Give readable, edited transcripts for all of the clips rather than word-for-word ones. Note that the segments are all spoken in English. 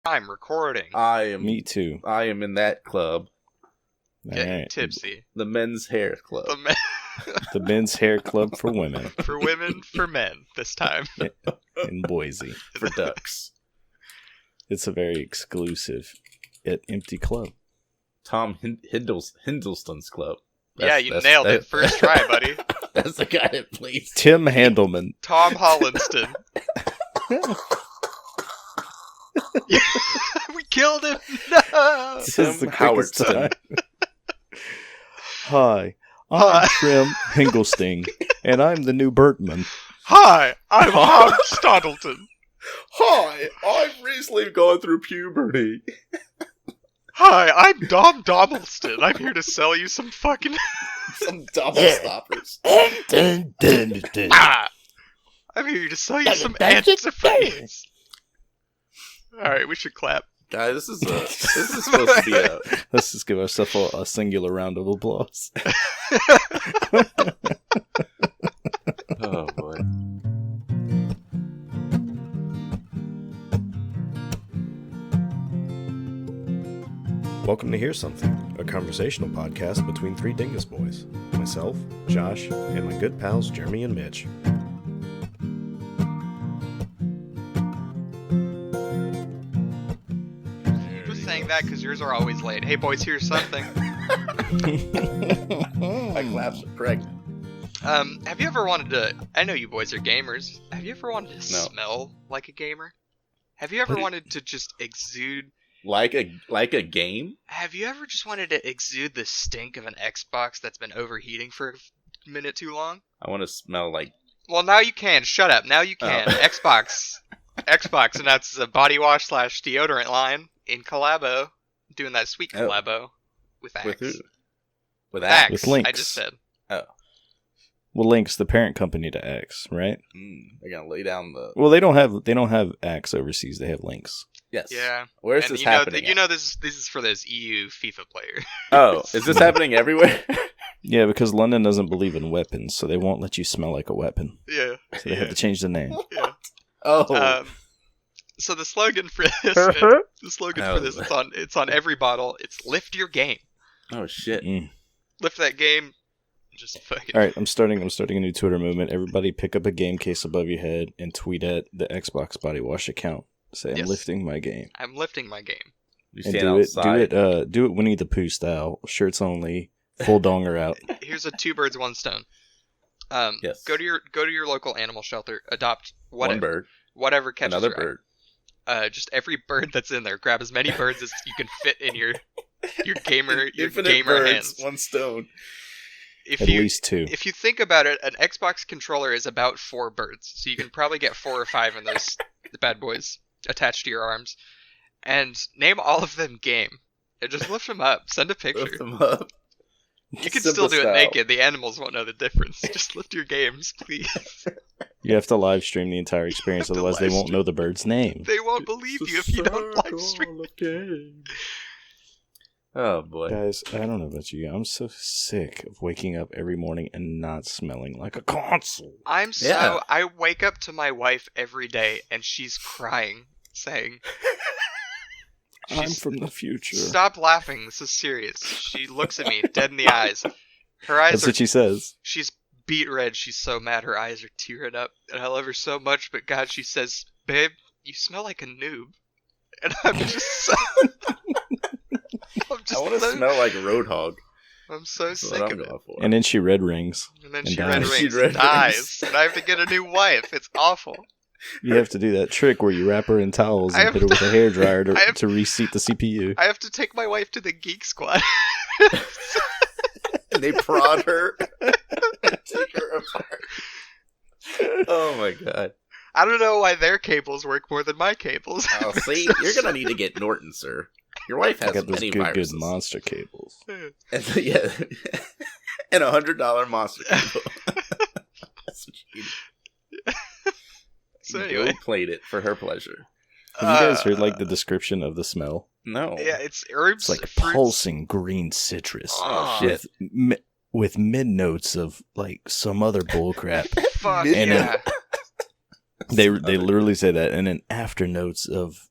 I'm recording. Me too. I am in that club. Getting tipsy. The men's hair club. The men's hair club for women. For women, for men, this time. In Boise. For ducks. It's a very exclusive yet empty club. Tom Hiddleston's club. You nailed it. First try, buddy. That's the guy that plays. Tim Handelman. Tom Hollinston. We killed him! No! This is the quickest Howardson. time. Hi, I'm Trim Hinglesting, and I'm the new Bertman. Hi, I'm Howard Stoddleton. Hi, I've recently gone through puberty. Hi, I'm Dom Dommelston. I'm here to sell you some fucking... Some double stoppers. Dun, dun, dun. I'm here to sell you some antifreeze. Alright, we should clap. Guys, this is supposed to be a... Let's just give ourselves a singular round of applause. Oh, boy. Welcome to Hear Something, a conversational podcast between three dingus boys. Myself, Josh, and my good pals Jeremy and Mitch. You're just saying that because yours are always late. Hey boys, here's something. My claps are pregnant. Have you ever wanted to... I know you boys are gamers. Have you ever wanted to smell like a gamer? Have you ever wanted to just exude... Like a game? Have you ever just wanted to exude the stink of an Xbox that's been overheating for a minute too long? I want to smell like... Well, now you can. Shut up. Now you can. Oh. Xbox announces a body wash / deodorant line in collabo. Doing that sweet collabo with Axe. With who? With Axe. With Lynx. I just said. Oh. Well, Lynx, the parent company to Axe, right? They're gonna lay down the... Well, they don't have Axe overseas. They have Lynx. Yes. Yeah. Where's And this happening? this is for those EU FIFA players. Oh, is this happening everywhere? Yeah, because London doesn't believe in weapons, so they won't let you smell like a weapon. Yeah. So they have to change the name. Yeah. Oh. So the slogan for this, it's on every bottle. It's lift your game. Oh shit. Lift that game. Just fucking. All right, I'm starting a new Twitter movement. Everybody pick up a game case above your head and tweet at the Xbox Body Wash account. Say, I'm lifting my game. I'm lifting my game. You And stand outside. do it Winnie the Pooh style. Shirts only, full donger out. Here's a two birds, one stone. Yes. Go to your local animal shelter. Adopt One bird. whatever catches Another your eye. bird. Just every bird that's in there. Grab as many birds as you can fit in your gamer Infinite gamer birds, hands. one stone. At least two. If you think about it, an Xbox controller is about 4 birds, so you can probably get 4 or 5 in those bad boys attached to your arms. And name all of them game. And just lift them up. Send a picture. Lift them up. You can Simple still do style. it naked. The animals won't know the difference. Just lift your games, please. You have to live stream the entire experience, You have to otherwise they live won't stream. know the bird's name. They won't believe you if you don't live stream. Oh boy. Guys, I don't know about you. I'm so sick of waking up every morning and not smelling like a console. I wake up to my wife every day and she's crying, saying, I'm from the future. "Stop laughing. This is serious." She looks at me dead in the eyes. Her eyes That's what she says. She's beet red. She's so mad. Her eyes are tearing up. And I love her so much. But God, she says, "Babe, you smell like a noob." And I'm just so... I want to smell like Roadhog. I'm so That's sick what of I'm it. going for. And then she red rings. And then and she dies. red She rings red dies. rings. And I have to get a new wife. It's awful. You have to do that trick where you wrap her in towels and hit her with a hairdryer to reseat the CPU. I have to take my wife to the Geek Squad. And they prod her. Take her apart. Oh my god. I don't know why their cables work more than my cables. Oh, see, you're gonna need to get Norton, sir. Your wife I has got those many good viruses. monster cables. And yeah, and $100 monster cable. That's what you need. So You anyway, played it for her pleasure. Have you guys heard like the description of the smell? No. yeah, it's herbs. It's like fruits. pulsing green citrus. Oh, shit. With mid notes of like some other bullcrap. Fuck And yeah. They literally say that, and then after notes of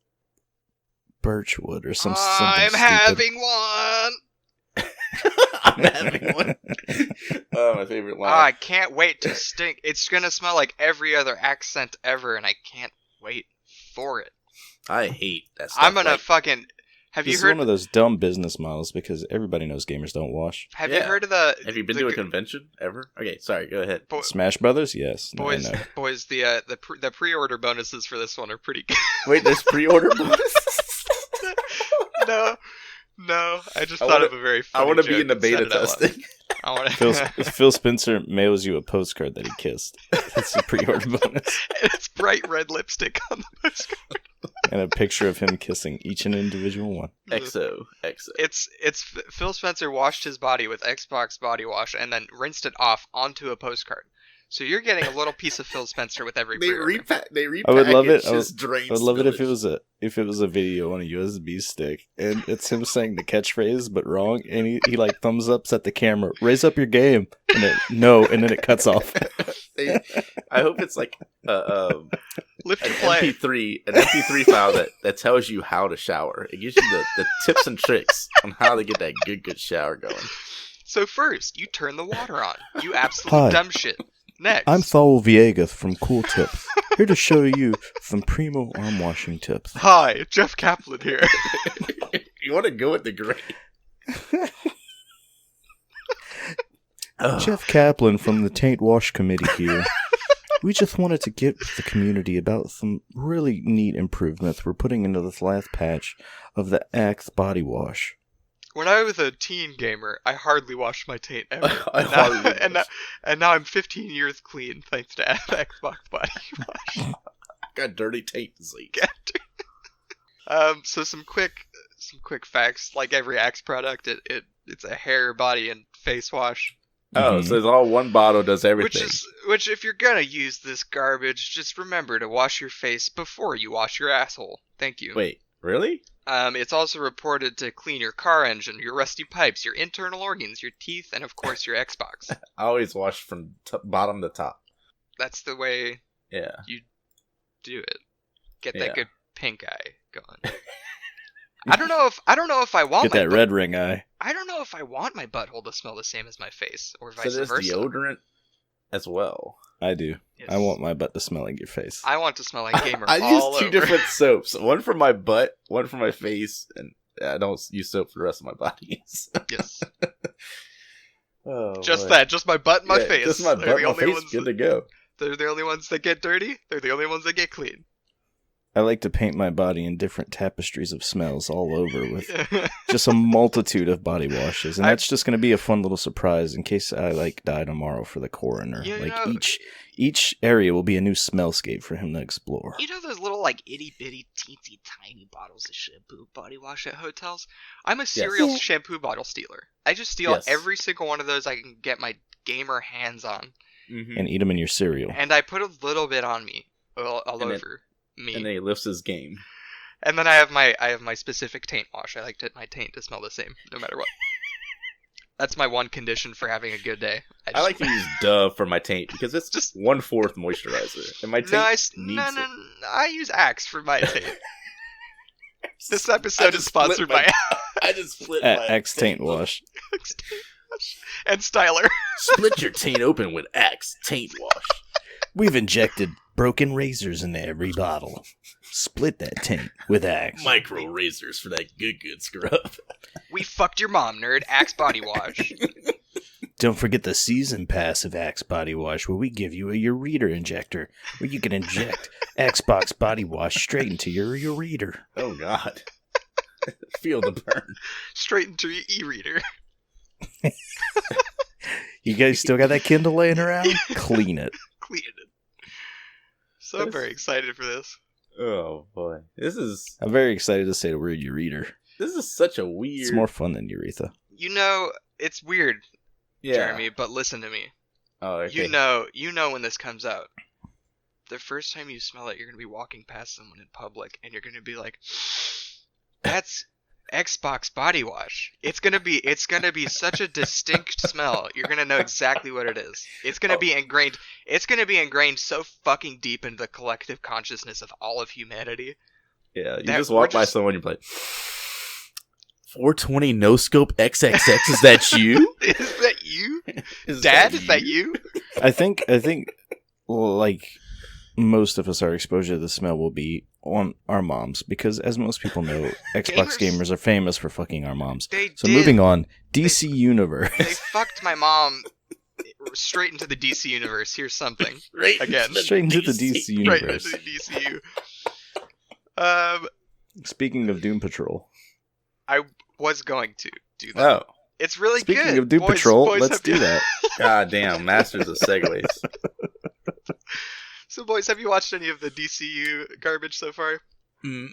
birchwood or something I'm stupid. having one. I'm having one. Oh, my favorite line. I can't wait to stink. It's gonna smell like every other accent ever, and I can't wait for it. I hate that stuff. I'm gonna fucking. Have This you is heard? one of those dumb business models because everybody knows gamers don't wash. Have you heard of the? Have you been to a convention ever? Okay, sorry. Go ahead. Smash Brothers, yes. No, Boys, I know. boys, the pre-order bonuses for this one are pretty good. Wait, there's pre-order bonus? No. I just thought of a very funny I want to joke be in the and said beta it out loud. testing. I want to. Phil Spencer mails you a postcard that he kissed. That's a pre-order bonus. It's bright red lipstick on the postcard. And a picture of him kissing each and individual one. XO. It's Phil Spencer washed his body with Xbox body wash and then rinsed it off onto a postcard. So you're getting a little piece of Phil Spencer with every They pre-order. repackage I would love it. his drain I would love it spillage. if it was a video on a USB stick and it's him saying the catchphrase but wrong, and he like thumbs ups at the camera, raise up your game, and then no, and then it cuts off. I hope it's like Lift an to play. MP3 file that tells you how to shower. It gives you the tips and tricks on how to get that good shower going. So first, you turn the water on. You absolute dumb shit. Next. I'm Saul Viegas from Cool Tips, here to show you some primo arm washing tips. Hi, Jeff Kaplan here. You want to go with the great? Jeff Kaplan from the Taint Wash Committee here. We just wanted to get with the community about some really neat improvements we're putting into this last patch of the Axe body wash. When I was a teen gamer, I hardly washed my taint ever. And now I'm 15 years clean thanks to Xbox body wash. Got dirty taint disease. So some quick facts. Like every Axe product, it's a hair, body, and face wash. Oh, so it's all one bottle does everything. Which if you're gonna use this garbage, just remember to wash your face before you wash your asshole. Thank you. Wait, really? It's also reported to clean your car engine, your rusty pipes, your internal organs, your teeth, and of course your Xbox. I always wash from bottom to top. That's the way Yeah. you do it. Get Yeah. that good pink eye going. I don't know if I want Get that red ring eye. I don't know if I want my butthole to smell the same as my face, or So vice there's versa. deodorant as well. I do. Yes. I want my butt to smell like your face. I want to smell like gamer I all use two over. different soaps. One for my butt, one for my face, and I don't use soap for the rest of my body. Yes. Oh, Just boy. that. Just my butt and my Yeah, face. Just my They're butt, the my only face, ones good to go. They're the only ones that get dirty. They're the only ones that get clean. I like to paint my body in different tapestries of smells all over with just a multitude of body washes. And that's just going to be a fun little surprise in case I die tomorrow for the coroner. You like know- each area will be a new smellscape for him to explore. You know those little itty bitty teensy tiny bottles of shampoo body wash at hotels? I'm a serial shampoo bottle stealer. I just steal every single one of those I can get my gamer hands on. Mm-hmm. And eat them in your cereal. And I put a little bit on me. All over me. And then he lifts his game. And then I have my specific taint wash. I like my taint to smell the same, no matter what. That's my one condition for having a good day. I like to use Dove for my taint because it's just 1/4 moisturizer, and my taint needs it. I use Axe for my taint. This episode is sponsored by I just split my Axe Taint Wash. Axe Taint Wash and Styler. Split your taint open with Axe Taint Wash. We've injected broken razors in every bottle. Split that taint with Axe. Micro razors for that good scrub. We fucked your mom, nerd. Axe body wash. Don't forget the season pass of Axe Body Wash, where we give you a ureter injector, where you can inject Xbox Body Wash straight into your ureter. Oh, God. Feel the burn. Straight into your e-reader. You guys still got that Kindle laying around? Clean it. Clean it. So I'm very excited for this. Oh, boy. I'm very excited to say the word ureter. This is such a weird... It's more fun than urethra. You know, it's weird, Yeah. Jeremy, but listen to me. Oh, okay. You know when this comes out. The first time you smell it, you're going to be walking past someone in public, and you're going to be like, that's Xbox body wash. It's going to be such a distinct smell. You're going to know exactly what it is. It's going to be ingrained. It's going to be ingrained so fucking deep into the collective consciousness of all of humanity Yeah, you That- just walk we're by just- someone, you're like, 420 no scope XXX. Is that you? Is that you? Is Dad, is that you? I think like most of us, our exposure to the smell will be on our moms, because as most people know, Xbox gamers are famous for fucking our moms. They So did. moving on, DC Universe. They fucked my mom straight into the DC universe. Here's something. Again. Straight into the DC Right universe. into the DCU. Speaking of Doom Patrol. I was going to do that. Oh, It's really Speaking good. of Doom Boys- Patrol, boys, let's have do you- that. god damn, masters of segues. So, boys, have you watched any of the DCU garbage so far? Maybe.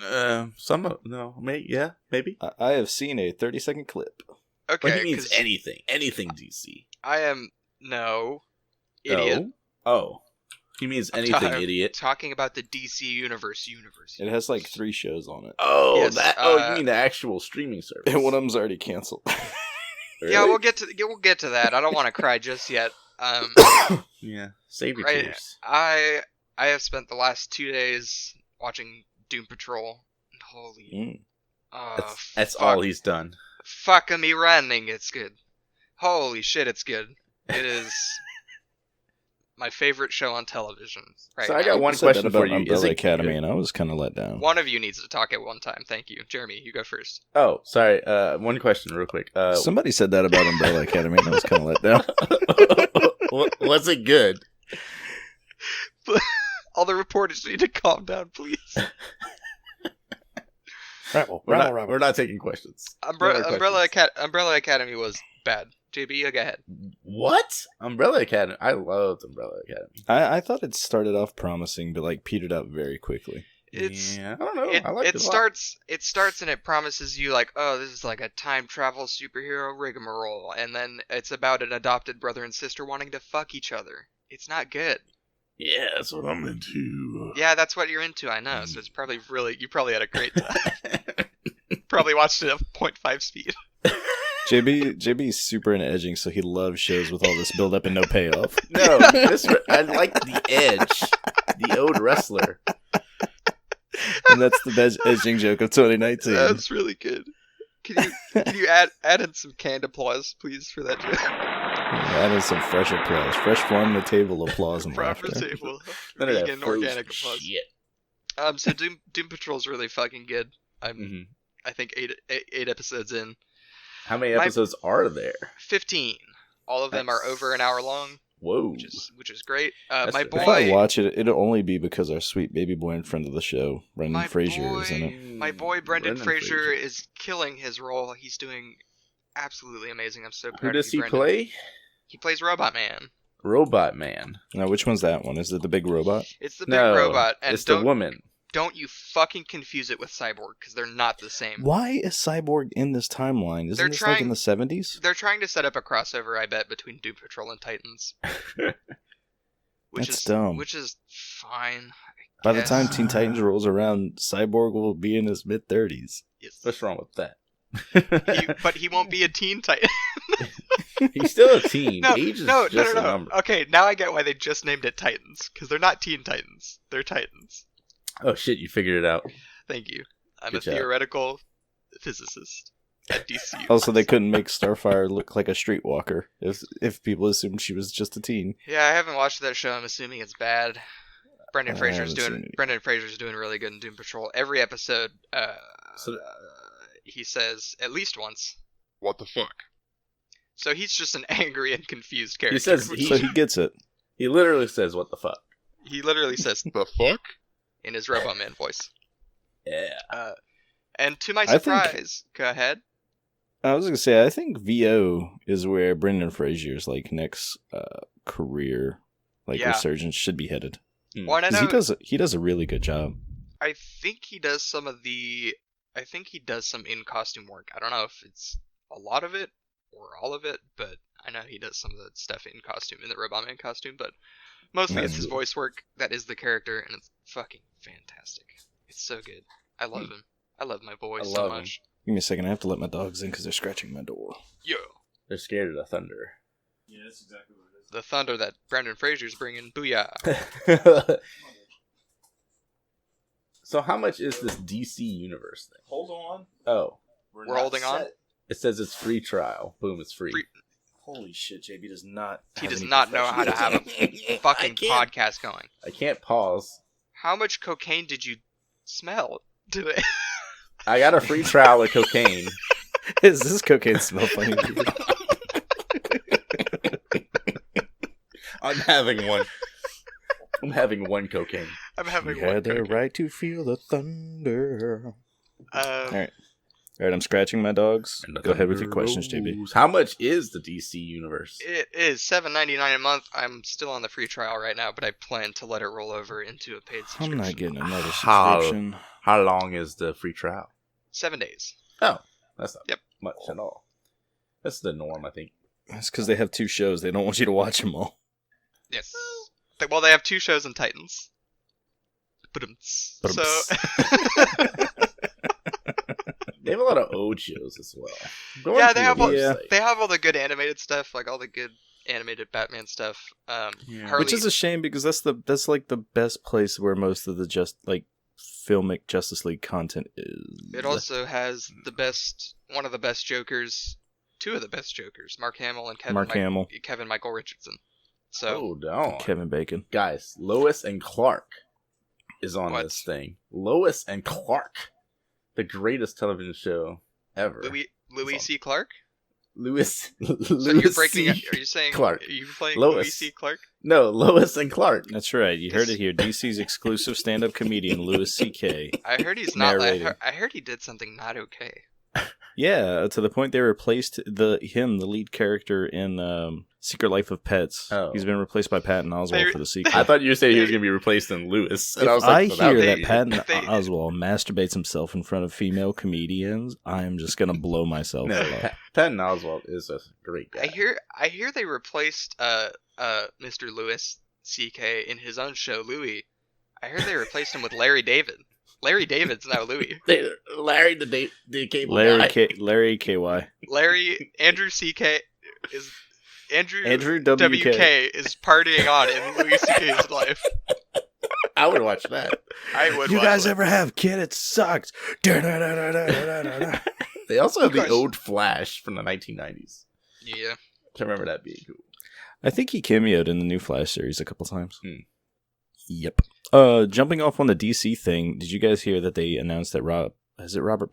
I have seen a 30-second clip. Okay, But he means 'cause anything DC. I am idiot. Oh, he means I'm anything, ta- idiot. Talking about the DC universe. It has like 3 shows on it. Oh, Yes, you mean the actual streaming service? And one of them's already canceled. Really? Yeah, we'll get to that. I don't want to cry just yet. Yeah, save your Right. tears. I have spent the last 2 days watching Doom Patrol. Holy, That's fuck. all he's done. Fuck me running. It's good. Holy shit, it's good. It is my favorite show on television. Right So now. I got one You said that question about for you. Is Umbrella it Academy, good? and I was kind of let down. One of you needs to talk at one time. Thank you, Jeremy. You go first. Oh, sorry. One question, real quick. Somebody said that about Umbrella Academy, and I was kind of let down. Was it good? All the reporters need to calm down, please. We're not taking questions. No more Umbrella questions. Academy was bad. JB, you go ahead. What? Umbrella Academy. I loved Umbrella Academy. I thought it started off promising, but like petered out very quickly. Yeah, I don't know. It, I liked it it a lot. starts and it promises you like, oh, this is like a time travel superhero rigmarole, and then it's about an adopted brother and sister wanting to fuck each other. It's not good. Yeah, that's what I'm into. Yeah, that's what you're into, I know. So it's probably you probably had a great time. Probably watched it at 0.5 speed. JB's super into edging, so he loves shows with all this build up and no payoff. No, I like the edge. The old wrestler. And that's the best edging joke of 2019. That's really good. Can you add in some canned applause, please, for that joke? That is some fresh applause. Fresh farm to table applause and Proper laughter. table. None of that Vegan, frozen organic applause. shit. So Doom Patrol's really fucking good. Mhm. I think eight episodes in. How many episodes are there? 15. All of them are Nice. over an hour long, Whoa. which is great. That's My good. boy, If I watch it, it'll only be because our sweet baby boy and friend of the show, Brendan My Fraser, is in boy- it. my boy Brendan Fraser is killing his role. He's doing absolutely amazing. I'm so proud Who of does you, he Brendan. play? He plays Robot Man. Robot Man. Now, which one's that one? Is it the big robot? It's the big No, robot, and it's the woman. don't you fucking confuse it with Cyborg, because they're not the same. Why is Cyborg in this timeline? Isn't They're this like in trying- the 70s? They're trying to set up a crossover, I bet, between Doom Patrol and Titans. That's dumb. Which is fine. I By the guess. time Teen Titans rolls around, Cyborg will be in his mid-30s. Yes. What's wrong with that? But he won't be a Teen Titan. He's still a teen. No, Age is no, just no, a no. number. Okay, now I get why they just named it Titans, because they're not Teen Titans. They're Titans. Oh shit, you figured it out. Thank you. I'm Good a job. theoretical physicist at DCU. Also, they couldn't make Starfire look like a streetwalker if people assumed she was just a teen. Yeah, I haven't watched that show. I'm assuming it's bad. Brendan I Fraser's haven't seen it. Brendan Fraser's doing really good in Doom Patrol. Every episode, So- he says at least once, "What the fuck?" So he's just an angry and confused character. He says which- So he gets it. He literally says, "What the fuck?" he literally says "the fuck" in his Robot Man voice. Yeah. And to my I think- surprise, go ahead. I was gonna say, I think VO is where Brendan Fraser's like next career, like Yeah. resurgence should be headed. Well, and I 'Cause know, he does a really good job. I think he does some in costume work. I don't know if it's a lot of it or all of it, but I know he does some of the stuff in costume, in the Robot Man costume, but mostly it's his voice work that is the character, and it's fucking fantastic. It's so good. I love him. I love my boy I so love him. much. Give me a second. I have to let my dogs in because they're scratching my door. Yo, They're scared of the thunder. Yeah, that's exactly what it is. the thunder that Brendan Fraser's bringing. Booyah. So how much is this DC universe thing? Hold on. Oh, We're holding on? it says it's free trial. Boom, it's free. Holy shit, JB does not. He does not know how to have a fucking podcast going. I can't pause. How much cocaine did you smell today? I got a free trial of cocaine. Is this cocaine smell funny? I'm having one. I'm having one cocaine. I'm having You one had the cocaine. right to feel the thunder. Um, All right, I'm scratching my dogs. Go ahead with your questions, JB. How much is the DC universe? It is $7.99 a month. I'm still on the free trial right now, but I plan to let it roll over into a paid subscription. I'm not getting another How- subscription. How long is the free trial? 7 days. Oh, that's not Yep. much at all. That's the norm, I think. That's because they have 2 shows. They don't want you to watch them all. Yes. Well, they have 2 shows in Titans. So, They have a lot of old shows as well. Go Yeah, onto they your have all- website. they have all the good animated stuff, like all the good animated Batman stuff. Yeah. Harley, Which is a shame because that's like the best place where most of the filmic Justice League content is. it also has one of the best Jokers, 2 of the best Jokers, Mark Hamill and Kevin Michael Richardson. So, Hold on. Kevin Bacon. Guys, Lois and Clark is on What? this thing. Lois and Clark. The greatest television show ever. Louis C. Clark? Louis. So Louis you're breaking. C. Are you saying Clark. Are you playing Lois. Louis C. Clark? No, Lois and Clark. That's right. You heard it here. DC's exclusive stand-up comedian Louis C.K. I heard he's not. Narrating. I heard he did something not okay. Yeah, to the point they replaced the lead character in Secret Life of Pets. Oh. He's been replaced by Patton Oswalt for the sequel. I thought you said he was going to be replaced in Lewis. And If I was I like, so hear would that be- Patton they- Oswalt masturbates himself in front of female comedians, I'm just gonna blow myself No, up. Patton Oswalt is a great guy. I hear they replaced Mr. Louis C.K. in his own show Louis. I heard they replaced him with Larry David. Larry David's now Louis. Larry the cable guy. Larry KY. Andrew C.K. is Andrew WK is partying on in Louis C.K.'s life. I would watch that. I would. You watch guys it. ever have kid? It sucks. Da-da-da-da-da-da-da-da. They also have the old Flash from the 1990s. Yeah. I remember that being cool. I think he cameoed in the new Flash series a couple times. Hmm. Yep. Jumping off on the DC thing, did you guys hear that they announced that Robert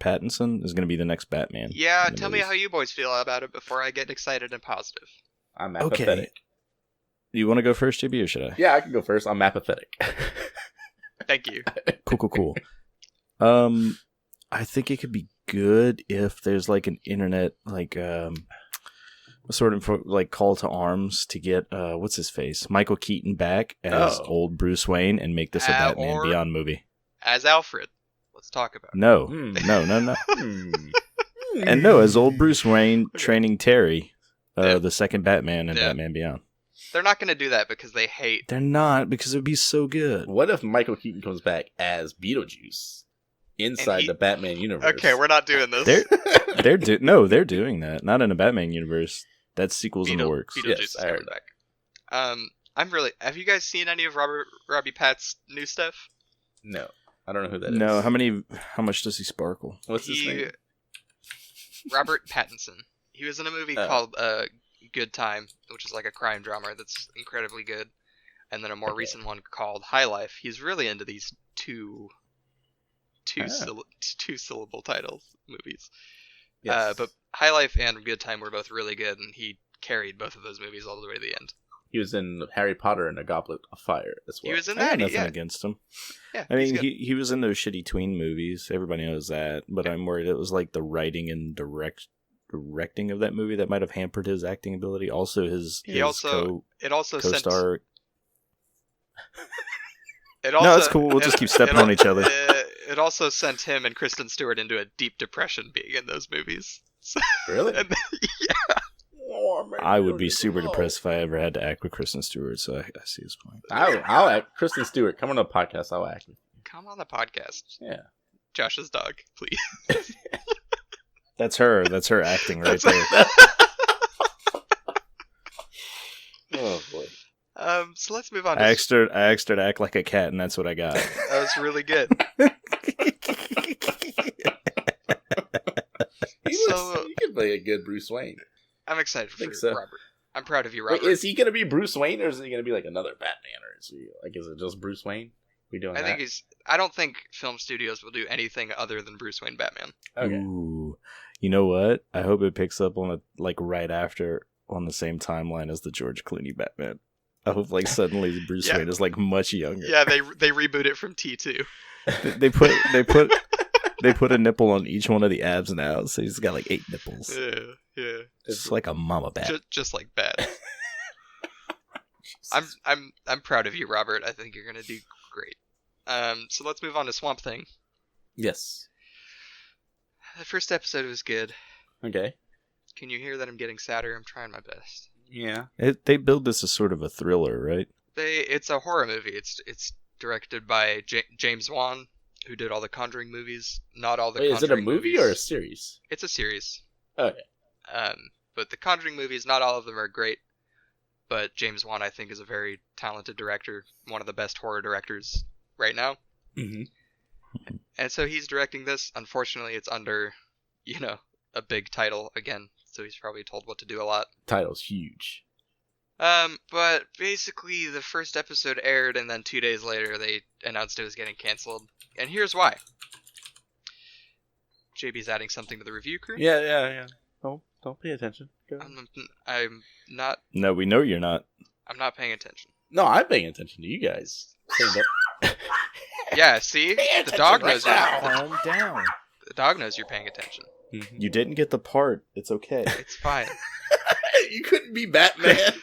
Pattinson is going to be the next Batman? Yeah. in the Tell me movies? how you boys feel about it before I get excited and positive. I'm Okay. apathetic. You want to go first, JB, or should I? Yeah, I can go first. I'm apathetic. Thank you. Cool. I think it could be good if there's like an internet sort of like call to arms to get what's his face, Michael Keaton back as old Bruce Wayne and make this a Batman or- Beyond movie. As Alfred, let's talk about it. No, Hmm. no. Hmm. And no, as old Bruce Wayne training Terry, Yeah. the second Batman and Yeah. Batman Beyond. They're not going to do that because they hate. They're not, because it would be so good. What if Michael Keaton comes back as Beetlejuice inside the Batman universe? Okay, we're not doing this. They're they're doing that. Not in a Batman universe. That sequel's in the works. Beetlejuice Yes, is I coming heard. back. I'm really. Have you guys seen any of Robbie Pat's new stuff? No, I don't know who that is. No, how much does he sparkle? What's his name? Robert Pattinson. He was in a movie Oh. called Good Time, which is like a crime drama that's incredibly good, and then a more Okay. recent one called High Life. He's really into these two syllable titles movies. Yes. But High Life and Good Time were both really good, and he carried both of those movies all the way to the end. He was in Harry Potter and the Goblet of Fire as well. He was in I got that. nothing Yeah, against him. yeah. I he's mean, good. he was in those shitty tween movies. Everybody knows that. But I'm worried it was like the writing and directing of that movie that might have hampered his acting ability. Also, his It also sent. co-star. It also, No, it's cool. We'll just keep stepping on each other. It also sent him and Kristen Stewart into a deep depression being in those movies. So, Really? and, yeah. I would be super depressed if I ever had to act with Kristen Stewart. So I see his point. I'll act. Kristen Stewart, come on the podcast. I'll act. Come on the podcast. Yeah. Josh's dog, please. That's her. That's her acting right That's- there. Oh boy. So let's move on. I asked her to act like a cat, and that's what I got. That was really good. He could play a good Bruce Wayne. I'm excited for think so. Robert. I'm proud of you, Wait, Robert. is he going to be Bruce Wayne, or is he going to be like another Batman, or is it just Bruce Wayne? We doing that? I don't think film studios will do anything other than Bruce Wayne Batman. Okay. Ooh, you know what? I hope it picks up on right after on the same timeline as the George Clooney Batman. I hope suddenly Bruce Wayne is much younger. Yeah, they reboot it from T2. They put a nipple on each one of the abs now, so he's got 8 nipples. Yeah. It's like a mama bat. Just like Bat. I'm proud of you, Robert. I think you're gonna do great. So let's move on to Swamp Thing. Yes. The first episode was good. Okay. Can you hear that I'm getting sadder? I'm trying my best. Yeah. They build this as sort of a thriller, right? It's a horror movie. It's directed by James Wan, who did all the Conjuring movies. Not all the Wait, Conjuring is it a movie movies. or a series? It's a series. Okay. But the Conjuring movies, not all of them are great. But James Wan, I think, is a very talented director. One of the best horror directors right now. Mm-hmm. And so he's directing this. Unfortunately, it's under, a big title again. So he's probably told what to do a lot. Title's huge. But basically the first episode aired and then 2 days later they announced it was getting canceled. And here's why. JB's adding something to the review crew. Yeah. Don't pay attention. Go. I'm not. No, we know you're not. I'm not paying attention. No, I'm paying attention to you guys. Yeah, see? The dog knows right now. Calm down. The dog knows you're paying attention. You didn't get the part. It's okay. It's fine. You couldn't be Batman.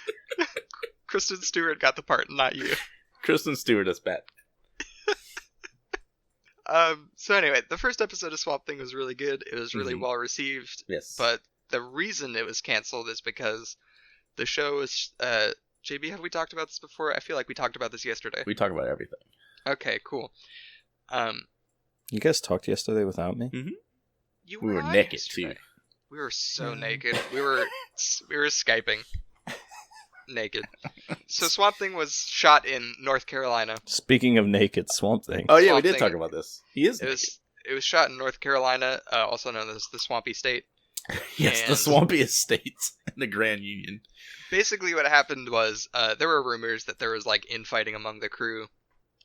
Kristen Stewart got the part, not you. Kristen Stewart as Bat. So anyway, the first episode of Swamp Thing was really good. It was really well received. Yes. But the reason it was canceled is because the show is... JB, have we talked about this before? I feel like we talked about this yesterday. We talk about everything. Okay, cool. You guys talked yesterday without me? Mm-hmm. We were on naked, yesterday. too. We were so naked. We were Skyping. Naked. So Swamp Thing was shot in North Carolina. Speaking of naked, Swamp Thing. Oh, yeah, Swamp we did Thing. talk about this. He is naked. It was shot in North Carolina, also known as the Swampy State. Yes, the And- swampiest states in the Grand Union. Basically what happened was, there were rumors that there was, infighting among the crew,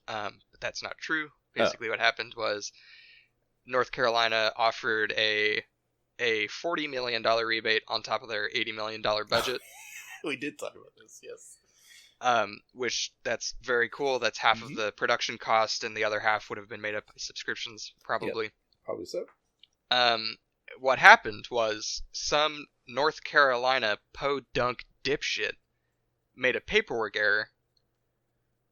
but that's not true. Basically what happened was North Carolina offered a $40 million rebate on top of their $80 million budget. We did talk about this, yes. Which that's very cool. That's half of the production cost, and the other half would have been made up by subscriptions, probably. Probably so. What happened was some North Carolina podunk dipshit made a paperwork error,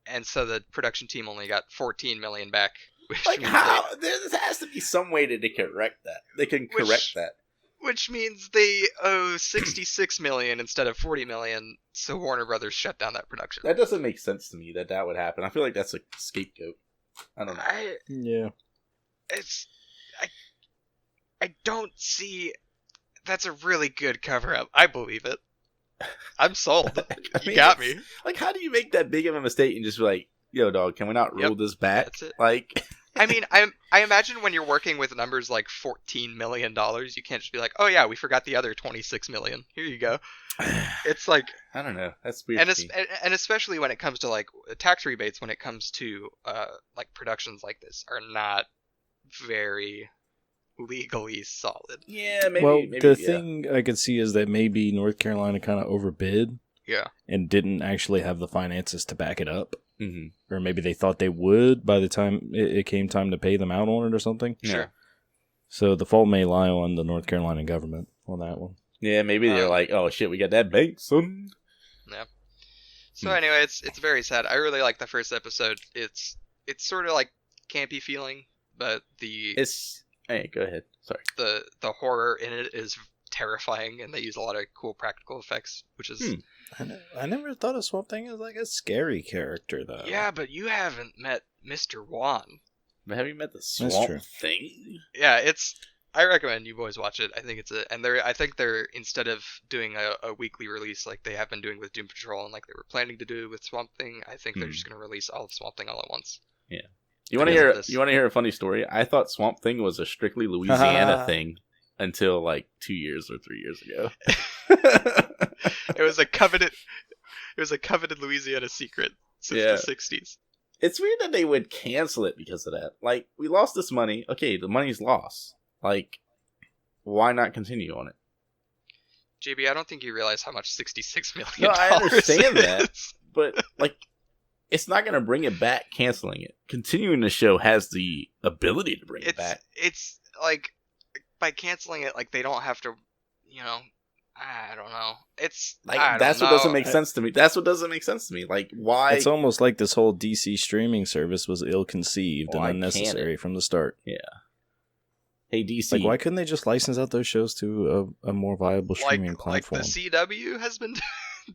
and so the production team only got $14 million back. Which means how? There has to be some way to correct that. They can correct that. Which means they owe $66 million instead of $40 million, so Warner Brothers shut down that production. That doesn't make sense to me that would happen. I feel like that's a scapegoat. I don't know. Yeah. I don't see... That's a really good cover-up. I believe it. I'm sold. You got me. How do you make that big of a mistake and just be like, yo, dog, can we not roll this back? That's it. I mean, I imagine when you're working with numbers like $14 million, you can't just be like, oh yeah, we forgot the other $26 million. Here you go. It's like... I don't know. That's weird. And especially when it comes to tax rebates, when it comes to productions like this are not very legally solid. Yeah, maybe. Well, the thing I could see is that maybe North Carolina kind of overbid. Yeah. And didn't actually have the finances to back it up. Mm-hmm. Or maybe they thought they would by the time it came time to pay them out on it or something. Sure. So the fault may lie on the North Carolina government on that one. Yeah, maybe they're like, oh shit, we got that bank, son. Yeah. So anyway, it's very sad. I really like the first episode. It's sort of campy feeling, but Hey, go ahead. Sorry. The horror in it is terrifying, and they use a lot of cool practical effects, which is... I never thought of Swamp Thing as a scary character, though. Yeah, but you haven't met Mr. Wan. But have you met the true. Swamp Thing? Yeah, I recommend you boys watch it. I think I think they're, instead of doing a weekly release like they have been doing with Doom Patrol and like they were planning to do with Swamp Thing, I think they're just going to release all of Swamp Thing all at once. Yeah. You want to hear a funny story? I thought Swamp Thing was a strictly Louisiana thing. until like 2 years or 3 years ago. It was a coveted Louisiana secret since the 60s. It's weird that they would cancel it because of that. Like, we lost this money. Okay, the money's lost. Like, why not continue on it? JB, I don't think you realize how much $66 million No, I understand is. that. But, like, it's not going to bring it back canceling it. Continuing the show has the ability to bring it back. It's, like, by canceling it, like, they don't have to, you know, I don't know. It's, like, that's what doesn't make sense to me. That's what doesn't make sense to me. Like, why? It's almost like this whole DC streaming service was ill-conceived and unnecessary from the start. Yeah. Hey, DC. Like, why couldn't they just license out those shows to a more viable streaming platform? Like the CW has been doing.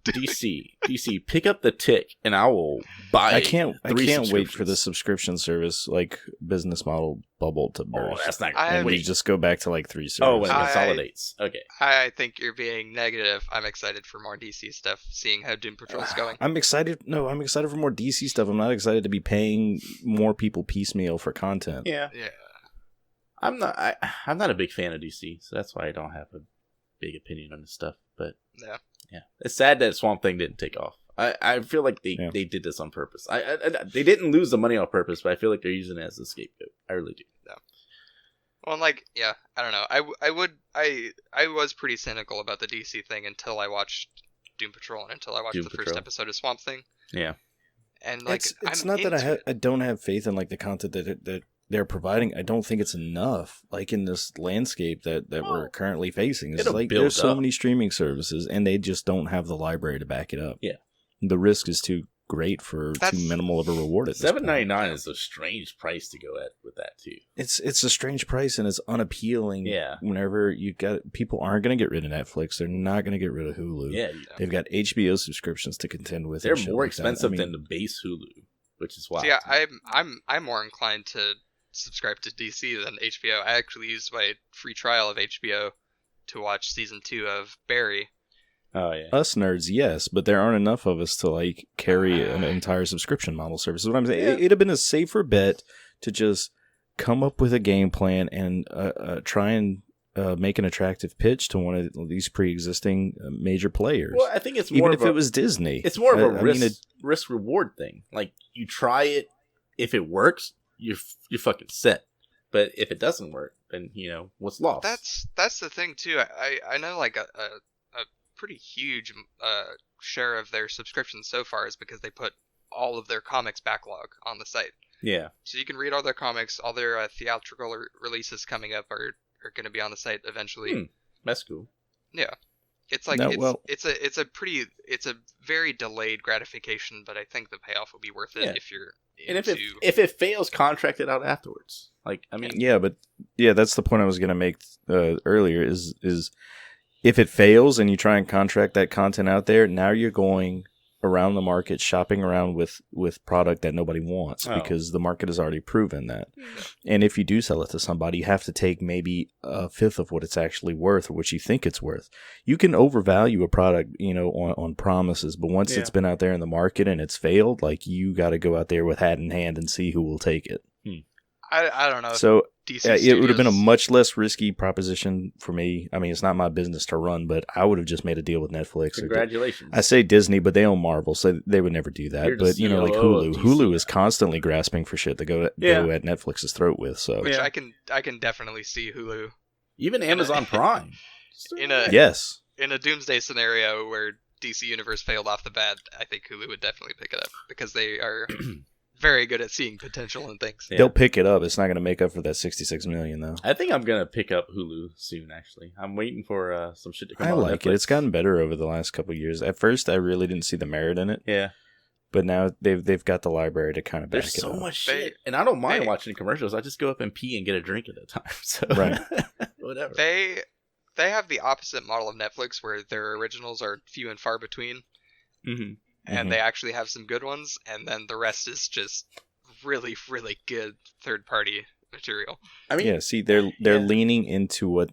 DC, pick up the tick, and I will buy. I can't wait for the subscription service like business model bubble to burst. Oh, that's not. And we just go back to like 3 services. Oh, when it consolidates. Okay. I think you're being negative. I'm excited for more DC stuff. Seeing how Doom Patrol's going. I'm excited. No, I'm excited for more DC stuff. I'm not excited to be paying more people piecemeal for content. Yeah. I'm not a big fan of DC, so that's why I don't have a big opinion on this stuff. But yeah, it's sad that Swamp Thing didn't take off. I feel like they did this on purpose. They didn't lose the money on purpose, but I feel like they're using it as a scapegoat. I really do. Yeah. Well, like, yeah, I don't know. I was pretty cynical about the DC thing until I watched Doom Patrol and until I watched the first episode of Swamp Thing. Yeah. And like, it's not that I don't have faith in like the content that they're providing. I don't think it's enough, like in this landscape that we're currently facing. It's like there's so many streaming services, and they just don't have the library to back it up. Yeah, the risk is too great for too minimal of a reward. At $7.99 is a strange price to go at with that too. It's a strange price, and it's unappealing. Yeah, whenever you got people aren't going to get rid of Netflix, they're not going to get rid of Hulu. Yeah, they've got HBO subscriptions to contend with. They're more expensive than the base Hulu, which is wild. So yeah, I'm more inclined to subscribe to DC than HBO. I actually used my free trial of HBO to watch season 2 of Barry. Oh yeah, us nerds, yes, but there aren't enough of us to like carry an entire subscription model service. What I'm saying, it'd have been a safer bet to just come up with a game plan and try and make an attractive pitch to one of these pre-existing major players. Well, I think it's more even if it was Disney. It's more of a risk reward thing. Like, you try it, if it works, you're fucking set. But if it doesn't work, then what's lost. That's the thing too. I know like a pretty huge share of their subscriptions so far is because they put all of their comics backlog on the site. Yeah. So you can read all their comics. All their theatrical releases coming up are going to be on the site eventually. That's cool. Yeah. It's like it's a very delayed gratification, but I think the payoff will be worth it if you're if it fails, contract it out afterwards. Like, I mean, that's the point I was going to make earlier. Is if it fails and you try and contract that content out there, now you're going around the market shopping around with product that nobody wants because the market has already proven that. And if you do sell it to somebody, you have to take maybe a fifth of what it's actually worth or what you think it's worth. You can overvalue a product, on promises, but once it's been out there in the market and it's failed, like, you got to go out there with hat in hand and see who will take it. I don't know. So DC it would have been a much less risky proposition for me. I mean, it's not my business to run, but I would have just made a deal with Netflix. Congratulations. I say Disney, but they own Marvel, so they would never do that. But like Hulu. Hulu is constantly grasping for shit to go at Netflix's throat with. So which I can definitely see Hulu. Even Amazon Prime. In a doomsday scenario where DC Universe failed off the bat, I think Hulu would definitely pick it up because they are very good at seeing potential in things. Yeah. They'll pick it up. It's not going to make up for that $66 million, though. I think I'm going to pick up Hulu soon, actually. I'm waiting for some shit to come out. I like it. It's gotten better over the last couple of years. At first, I really didn't see the merit in it. Yeah. But now they've got the library to kind of back it up. There's so much shit. And I don't mind watching commercials. I just go up and pee and get a drink at a time. So right. Whatever. They have the opposite model of Netflix where their originals are few and far between. Mm-hmm. And they actually have some good ones. And then the rest is just really, really good third-party material. I mean, see, they're leaning into what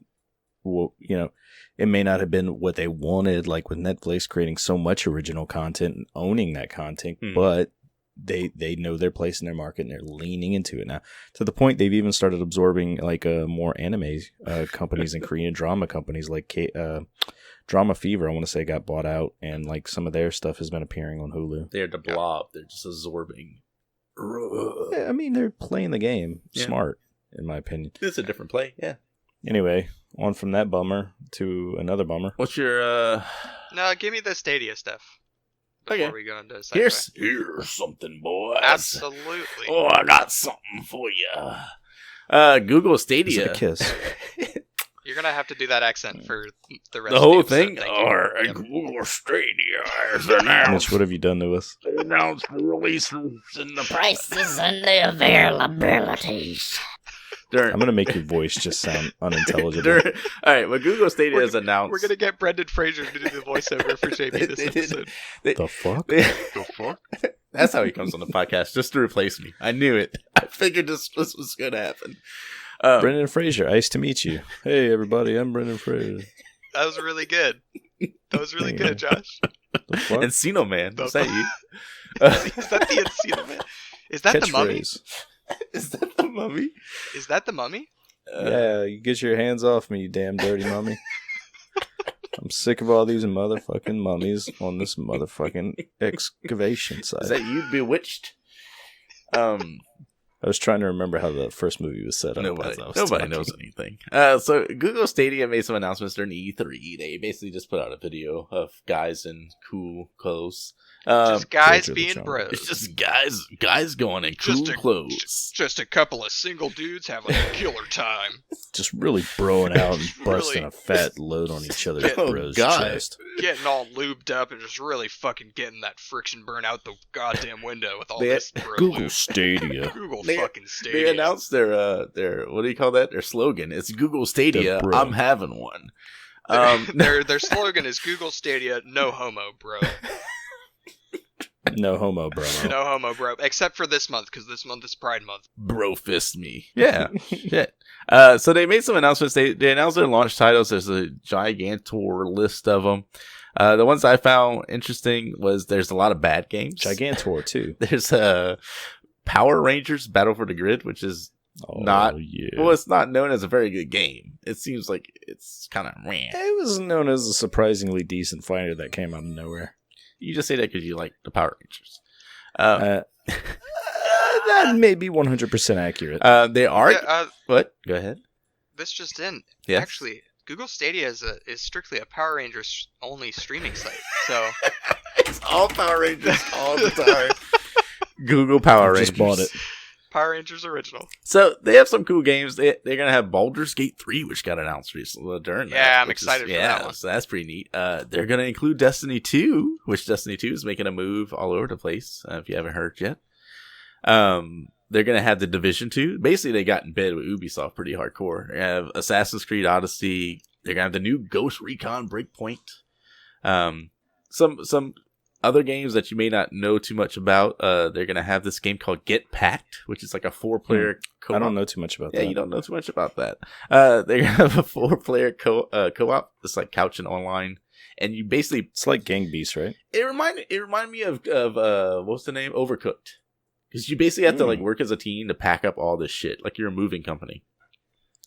it may not have been what they wanted, like with Netflix creating so much original content and owning that content, but they know their place in their market and they're leaning into it now, to the point they've even started absorbing like more anime companies and Korean drama companies like Drama Fever, I want to say, got bought out, and like some of their stuff has been appearing on Hulu. They're the blob. They're just absorbing. Yeah, I mean, they're playing the game smart, in my opinion. It's a different play, yeah. Anyway, on from that bummer to another bummer. What's your No, give me the Stadia stuff before we go into here's something, boys. Absolutely. Oh, I got something for you. Google Stadia. Is it a kiss? You're gonna have to do that accent for the rest. The whole of the thing. Yep. Google Stadia has announced. Mitch, what have you done to us? Announced the release and the Prices and the availabilities. I'm going to make your voice just sound unintelligible. All right, well, Google Stadia has announced... We're going to get Brendan Fraser to do the voiceover for JB this episode. The fuck? The fuck? That's how he comes on the podcast, just to replace me. I knew it. I figured this was going to happen. Brendan Fraser, nice to meet you. Hey, everybody, I'm Brendan Fraser. That was really good. That was really good, Josh. The fuck? Encino Man, is that you? Is that the Encino Man? Is that the mummy? Is that the mummy? Is that the mummy? Yeah, you get your hands off me, you damn dirty mummy. I'm sick of all these motherfucking mummies on this motherfucking excavation site. Is that you, Bewitched? I was trying to remember how the first movie was set up. Nobody knows anything. So Google Stadia made some announcements during E3. They basically just put out a video of guys in cool clothes. Just guys being bros. It's just guys going in cool clothes. Just a couple of single dudes having a killer time. Just really broing out and busting a fat load on each other's bros' chest. Getting all lubed up and just really fucking getting that friction burn out the goddamn window with all this bro Google lube. Stadia. Google fucking Stadia. They announced their what do you call that? Their slogan. It's Google Stadia. I'm having one. Their slogan is Google Stadia, no homo, bro. No homo, bro. No homo, bro. Except for this month, because this month is Pride Month. Bro fist me. Yeah. Shit. So they made some announcements. They announced their launch titles. There's a gigantor list of them. The ones I found interesting was there's a lot of bad games. Gigantor, too. There's Power Rangers Battle for the Grid, which is it's not known as a very good game. It seems like it's kind of meh. It was known as a surprisingly decent fighter that came out of nowhere. You just say that because you like the Power Rangers. That may be 100% accurate. They are. What? Go ahead. This just in. Yes. Actually, Google Stadia is strictly a Power Rangers only streaming site. So it's all Power Rangers all the time. Google Power Rangers. Just bought it. Power Rangers original. So they have some cool games. They're gonna have Baldur's Gate 3, which got announced recently during that. Yeah, I'm excited for that one. So that's pretty neat. They're gonna include Destiny 2, which Destiny 2 is making a move all over the place. If you haven't heard yet, they're gonna have the Division 2. Basically, they got in bed with Ubisoft pretty hardcore. They have Assassin's Creed Odyssey. They're gonna have the new Ghost Recon Breakpoint. Some other games that you may not know too much about, they're going to have this game called Get Packed, which is like a 4-player co-op. I don't know too much about that. Yeah, you don't know too much about that. They're going to have a 4-player co-op. It's like couching online. And you basically... It's like Gang Beasts, right? It reminded me of what's the name? Overcooked. Because you basically have to like work as a team to pack up all this shit. Like you're a moving company.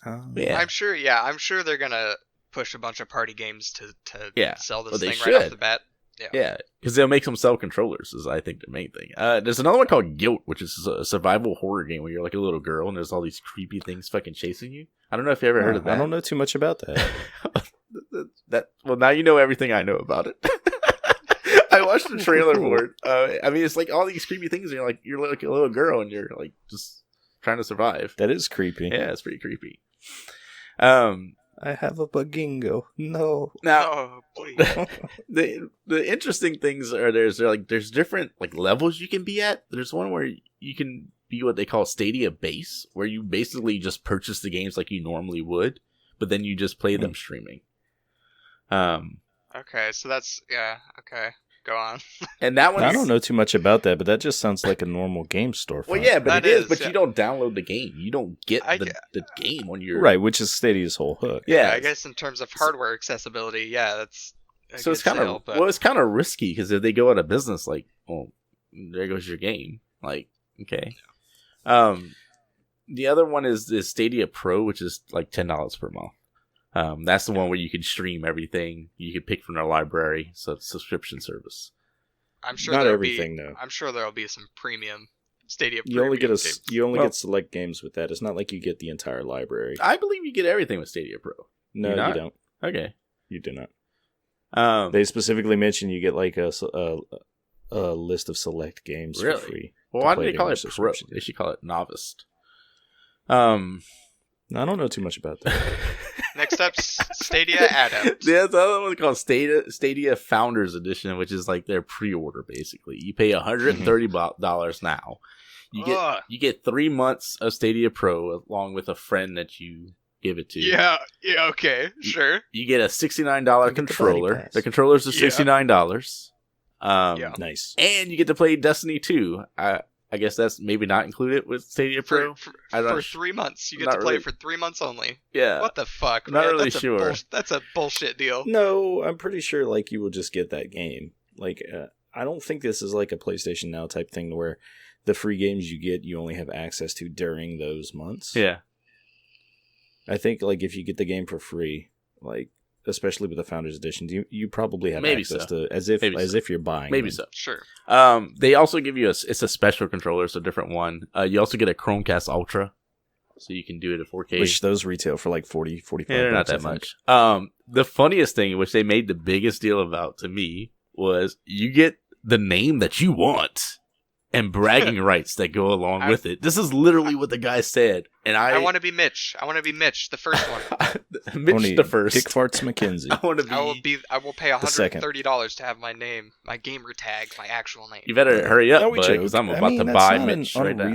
Yeah. I'm sure they're going to push a bunch of party games to sell this thing right off the bat. Yeah, because they'll make some sell controllers, is I think the main thing. There's another one called Guilt, which is a survival horror game where you're like a little girl and there's all these creepy things fucking chasing you. I don't know if you ever heard of that. I don't know too much about that. Well, now you know everything I know about it. I watched the trailer for it. I mean, it's like all these creepy things. And you're like a little girl and you're like just trying to survive. That is creepy. Yeah, it's pretty creepy. I have a bagingo. No. Now, the interesting things are there's different like levels you can be at. There's one where you can be what they call Stadia base, where you basically just purchase the games like you normally would, but then you just play them streaming. Okay, so that's okay. Go on. And that one, I don't know too much about that, but that just sounds like a normal game storefront. Well, yeah, but it is. But you don't download the game. You don't get the game on your which is Stadia's whole hook. Yeah, I guess in terms of hardware accessibility, that's so it's kind of it's kind of risky because if they go out of business, like there goes your game. Like, okay. The other one is the Stadia Pro, which is like $10 per month. That's the one where you can stream everything. You can pick from their library. So it's a subscription service. I'm sure not everything though. I'm sure there'll be some premium Stadia. You only get games. get select games with that. It's not like you get the entire library. I believe you get everything with Stadia Pro. No, you don't. Okay, you do not. They specifically mention you get like a list of select games for free. Well, why do they call it Pro? They should call it Novice. I don't know too much about that. Next up, Stadia Add-ons. Yeah, the other one called Stadia Founders Edition, which is like their pre-order. Basically, you pay $130 now. You get 3 months of Stadia Pro along with a friend that you give it to. Yeah, okay, sure. You get a $69 controller. The controllers are $69. Nice. And you get to play Destiny 2. I guess that's maybe not included with Stadia Pro. For 3 months. You get to play it for 3 months only. Yeah. What the fuck, man? Not really that's sure. That's a bullshit deal. No, I'm pretty sure like you will just get that game. Like, I don't think this is like a PlayStation Now type thing where the free games you get, you only have access to during those months. Yeah. I think like if you get the game for free, like especially with the Founders Edition, you probably have access to as if you're buying. Maybe them. so. Sure. They also give you it's a special controller, it's a different one. You also get a Chromecast Ultra, so you can do it at 4K. Which those retail for like 40, 45 they're not that much. The funniest thing, which they made the biggest deal about to me, was you get the name that you want and bragging rights that go along with it. This is literally what the guy said. And I want to be Mitch. I want to be Mitch, the first one. Mitch the first. Dick Farts McKenzie. I will pay $130 to have my name, my gamer tag, my actual name. You better hurry up, because I'm about to buy Mitch right now.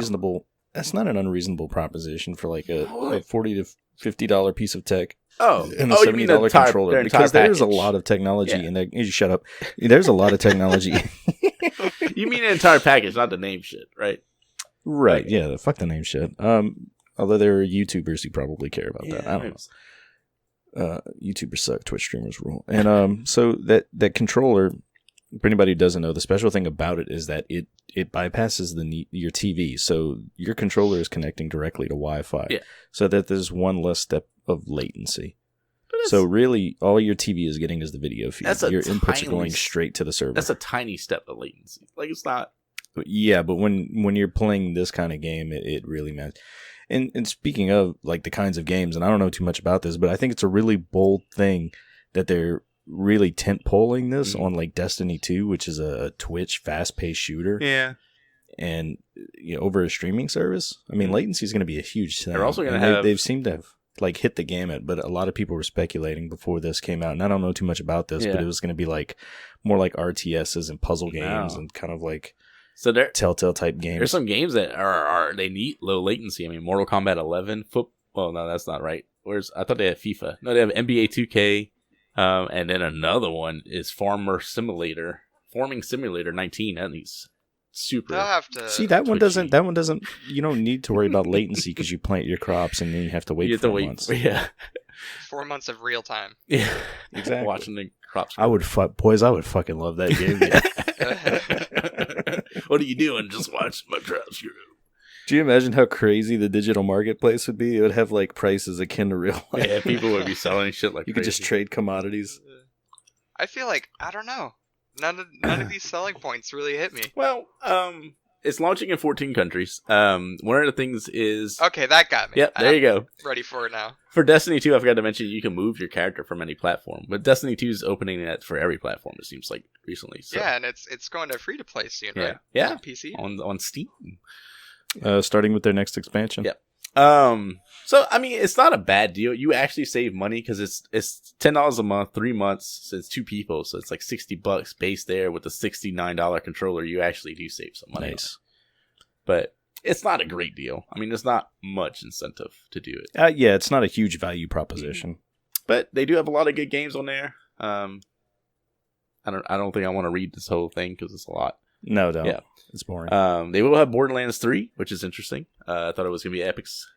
That's not an unreasonable proposition for like a $40 to $50 piece of tech. Oh, and a $70 controller, because there's a lot of technology in there. You shut up. There's a lot of technology. You mean an entire package, not the name shit, right? Right. Yeah. Fuck the name shit. Although there are YouTubers who probably care about that. I don't know. YouTubers suck. Twitch streamers rule. And so that controller, for anybody who doesn't know, the special thing about it is that it bypasses your TV. So your controller is connecting directly to Wi-Fi. Yeah. So that there's one less step of latency. So really, all your TV is getting is the video feed. Your inputs are going straight to the server. That's a tiny step of latency. Like, it's not... Yeah, but when you're playing this kind of game, it really matters. And speaking of like the kinds of games, and I don't know too much about this, but I think it's a really bold thing that they're really tent-poling this on like Destiny 2, which is a Twitch fast-paced shooter. Yeah. And over a streaming service. I mean, latency is going to be a huge thing. They're also going to have... They've seemed to have like hit the gamut, but a lot of people were speculating before this came out, and I don't know too much about this, but it was going to be like more like RTSs and puzzle games and kind of like Telltale type games. There's some games that they need low latency. I mean, Mortal Kombat 11, well, no, that's not right. I thought they had FIFA. No, they have NBA 2K, and then another one is Farming Simulator 19. That needs super. They'll have to see that one doesn't. That one doesn't. You don't need to worry about latency because you plant your crops and then you have to wait 4 months. Yeah, 4 months of real time. Yeah, exactly. Watching the crops. I would fucking love that game. What are you doing? Just watch my crops grow. Do you imagine how crazy the digital marketplace would be? It would have like prices akin to real life. Yeah, people would be selling shit like you could just trade commodities. I feel like I don't know. None of these selling points really hit me. Well, it's launching in 14 countries. One of the things is... Okay, that got me. Yep, there you go. Ready for it now. For Destiny 2, I forgot to mention you can move your character from any platform. But Destiny 2 is opening that for every platform, it seems like, recently. So. Yeah, and it's going to free-to-play soon, right? Yeah. On PC? On Steam. Starting with their next expansion. Yep. So, I mean, it's not a bad deal. You actually save money because it's $10 a month, 3 months. So it's 2 people. So it's like $60 base there with a $69 controller. You actually do save some money. Nice. But it's not a great deal. I mean, there's not much incentive to do it. Yeah, it's not a huge value proposition. But they do have a lot of good games on there. I don't think I want to read this whole thing because it's a lot. No, don't. Yeah. It's boring. They will have Borderlands 3, which is interesting. I thought it was going to be Epic's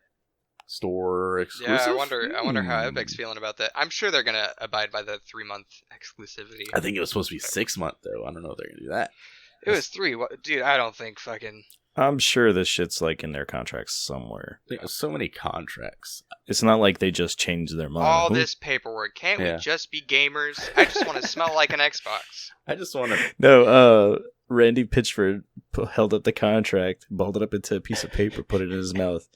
store exclusive. Yeah, I wonder how Epic's feeling about that. I'm sure they're gonna abide by the 3-month exclusivity. I think it was supposed to be 6 months though. I don't know if they're gonna do that. It was 3. Dude, I don't think fucking... I'm sure this shit's like in their contracts somewhere. There's so many contracts. It's not like they just changed their mind. All this paperwork. Can't we just be gamers? I just want to smell like an Xbox. I just want to... No, Randy Pitchford held up the contract, balled it up into a piece of paper, put it in his mouth,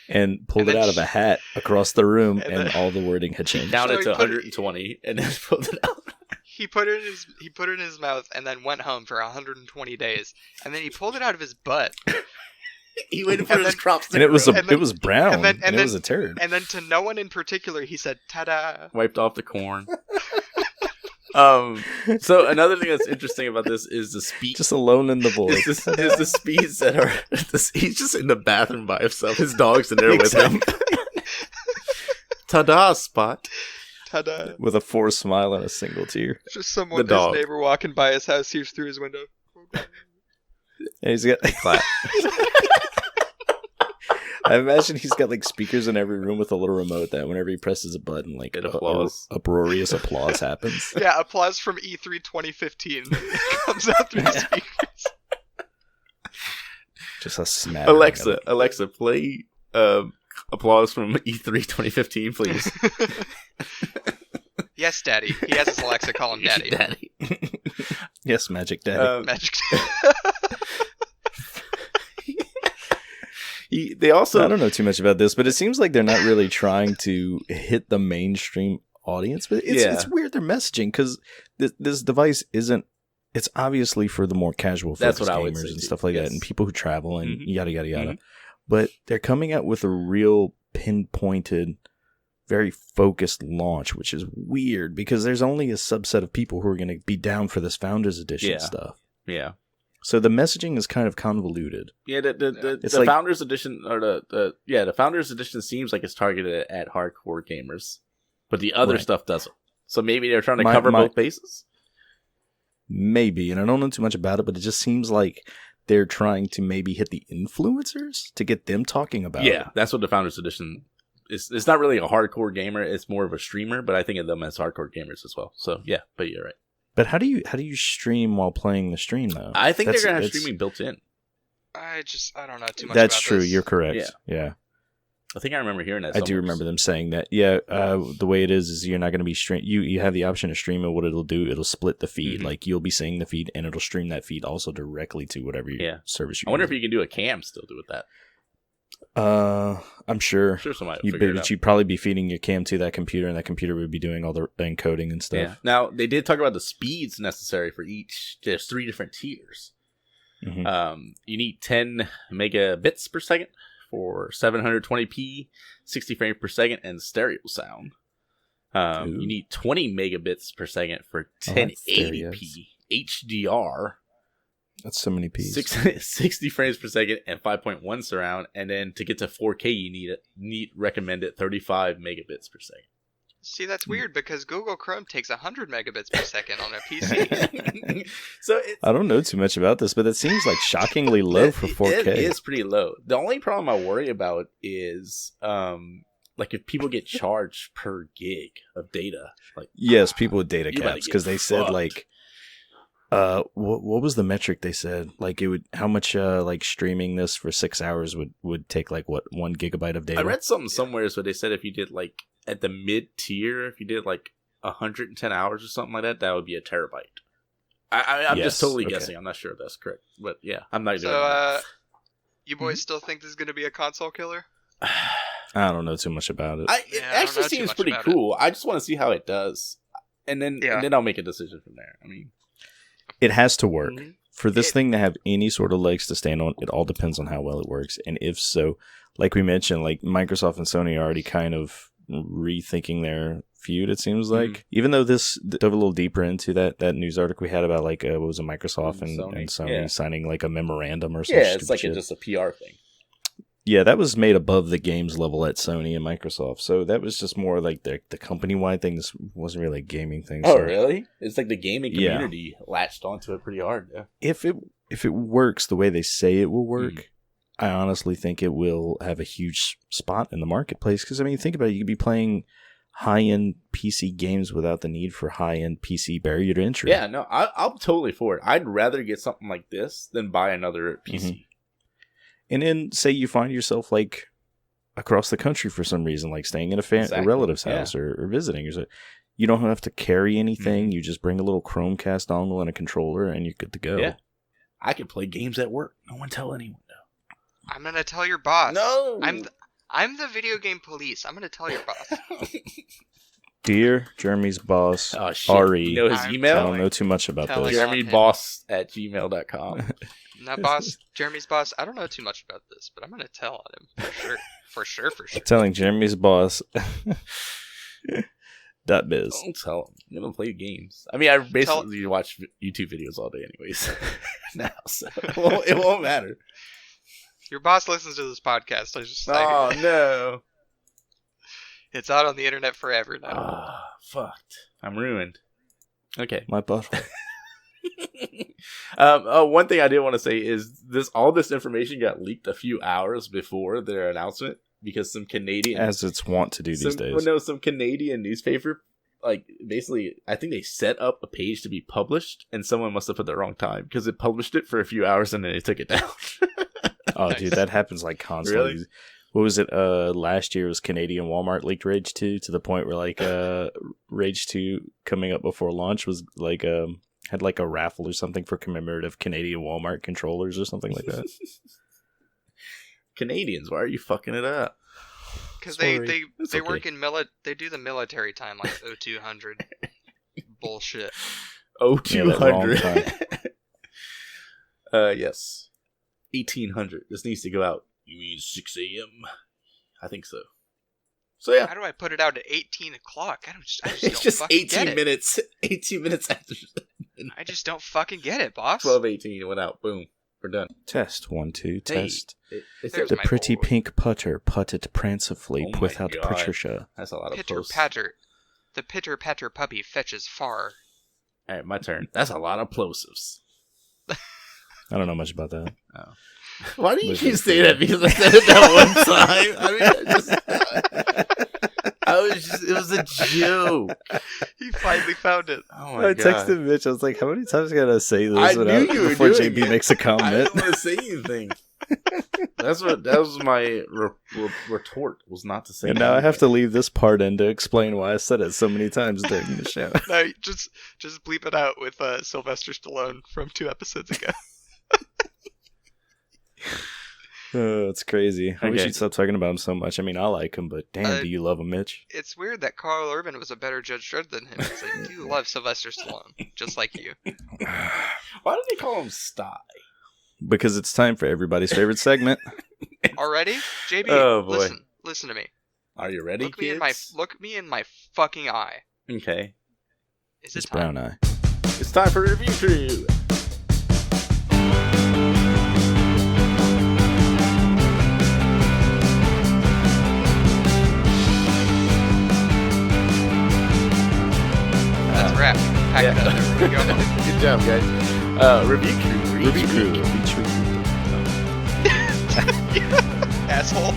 and pulled it out of a hat across the room, and all the wording had changed. Down it to 120, and then pulled it out. He put it in his mouth and then went home for 120 days, and then he pulled it out of his butt. He waited for his crops to grow. And it was brown, and it was a turd. And then to no one in particular, he said, "Ta-da!" Wiped off the corn. So another thing that's interesting about this is the speed. Just alone in the void. Is the speeds that are. He's just in the bathroom by himself. His dog's in there with him. Ta-da, Spot. Ta-da. With a forced smile and a single tear. Just someone, his neighbor walking by his house, hears through his window. And he's got clap. I imagine he's got like speakers in every room with a little remote that whenever he presses a button, like uproarious applause happens. Yeah, applause from E3 2015 comes out through the speakers. Just a smack. Alexa, play applause from E3 2015, please. Yes, Daddy. He has his Alexa call him Daddy. Daddy. Yes, Magic Daddy. Magic They also, I don't know too much about this, but it seems like they're not really trying to hit the mainstream audience. But it's weird they're messaging because this device isn't. It's obviously for the more casual focused gamers and stuff like that, and people who travel and yada yada yada. But they're coming out with a real pinpointed, very focused launch, which is weird because there's only a subset of people who are going to be down for this Founders Edition stuff. Yeah. So the messaging is kind of convoluted. Yeah, the Founders Edition or the Founders Edition seems like it's targeted at hardcore gamers, but the other stuff doesn't. So maybe they're trying to cover both bases. Maybe, and I don't know too much about it, but it just seems like they're trying to maybe hit the influencers to get them talking about it. Yeah, that's what the Founders Edition is. It's not really a hardcore gamer; it's more of a streamer. But I think of them as hardcore gamers as well. So yeah, but you're right. But how do you stream while playing the stream though? I think they're gonna have streaming built in. I don't know too much. That's about true. this. You're correct. Yeah. I think I remember hearing that. I do remember them saying that. Yeah. The way it is you're not going to be stream. You have the option to stream, and what it'll do, it'll split the feed. Like you'll be seeing the feed, and it'll stream that feed also directly to whatever service you. I wonder if you can do a cam still do with that. I'm sure. You'd probably be feeding your cam to that computer, and that computer would be doing all the encoding and stuff. Yeah. Now they did talk about the speeds necessary for each. There's 3 different tiers. You need 10 megabits per second for 720p, 60 frames per second, and stereo sound. You need 20 megabits per second for 1080p HDR. That's so many P's. 60 frames per second and 5.1 surround, and then to get to 4K, you need recommended 35 megabits per second. See, that's weird because Google Chrome takes 100 megabits per second on a PC. So I don't know too much about this, but it seems like shockingly low for 4K. It is pretty low. The only problem I worry about is like if people get charged per gig of data. Like yes, people with data caps because they said like. What was the metric they said? Like it would, how much like streaming this for 6 hours would take like what 1 gigabyte of data? I read something somewhere so they said if you did like at the mid tier, if you did like 110 hours or something like that, that would be a terabyte. I'm just totally guessing. I'm not sure if that's correct, but yeah, I'm not. So, you boys still think this is going to be a console killer? I don't know too much about it. It actually seems pretty cool. I just want to see how it does, and then I'll make a decision from there. I mean. It has to work. For this thing to have any sort of legs to stand on, it all depends on how well it works. And if so, like we mentioned, like Microsoft and Sony are already kind of rethinking their feud, it seems like. Even though dove a little deeper into that news article we had about like, what was it, Microsoft and Sony signing like a memorandum or something. Yeah, it's like just a PR thing. Yeah, that was made above the games level at Sony and Microsoft. So that was just more like the company-wide thing. This wasn't really a gaming thing. Oh, really? It's like the gaming community latched onto it pretty hard. Yeah. If it works the way they say it will work, I honestly think it will have a huge spot in the marketplace. Because, I mean, think about it. You could be playing high-end PC games without the need for high-end PC barrier to entry. Yeah, no, I'm totally for it. I'd rather get something like this than buy another PC. Mm-hmm. And then say you find yourself like across the country for some reason, like staying in a relative's house or visiting. You don't have to carry anything. Mm-hmm. You just bring a little Chromecast dongle and a controller, and you're good to go. Yeah, I can play games at work. No one tell anyone. No. I'm gonna tell your boss. No, I'm the video game police. I'm gonna tell your boss. Dear Jeremy's boss, Ari. You know his email? I don't know too much about this. JeremyBoss@gmail.com. Now, boss, Jeremy's boss, I don't know too much about this, but I'm gonna tell on him for sure. Telling Jeremy's boss. .biz. Don't tell him. I'm gonna play games. I mean, I basically watch YouTube videos all day, anyways. Now, so it won't matter. Your boss listens to this podcast. No. It's out on the internet forever now. Fucked. I'm ruined. Okay. My butt. One thing I did want to say is all this information got leaked a few hours before their announcement because some Canadian, as it's wont to do these days. Some Canadian newspaper, like basically, I think they set up a page to be published, and someone must have put the wrong time because it published it for a few hours and then they took it down. Oh, nice. Dude, that happens like constantly. Really? What was it? Last year was Canadian Walmart leaked Rage 2 to the point where like Rage 2 coming up before launch was like had like a raffle or something for commemorative Canadian Walmart controllers or something like that. Canadians, why are you fucking it up? Because they work in they do the military time like 0200 bullshit. 0200. Yes. 1800. This needs to go out. You mean 6 a.m.? I think so. So yeah. How do I put it out at 18 o'clock? I just it's just 18 minutes. 18 minutes after. I just don't fucking get it, boss. 12:18 it went out. Boom. We're done. Test 1 2 test. There's the pretty pink putter putted prancifully without Patricia. That's a lot of pitter patter. The pitter patter puppy fetches far. All right, my turn. That's a lot of plosives. I don't know much about that. Oh. Why do you keep saying that? Because I said it that one time. I mean, it was a joke. He finally found it. Oh my God. I texted Mitch. I was like, how many times can I say this before JB makes a comment? I didn't want to say anything. That was my retort, was not to say and anything. now I have to leave this part in to explain why I said it so many times during the show. No, just bleep it out with Sylvester Stallone from 2 episodes ago. Oh, it's crazy. I wish you'd stop talking about him so much. I mean, I like him, but damn, do you love him, Mitch? It's weird that Carl Urban was a better Judge Dredd than him, because I do love Sylvester Stallone, just like you. Why do they call him Sty? Because it's time for everybody's favorite segment. Already? JB, oh, boy. Listen to me. Are you ready, Look me in my fucking eye. Okay. Is it it's brown eye. It's time for Review Crew. Wrap. Pack it up. There we go. Good job, guys. Review Crew. Asshole.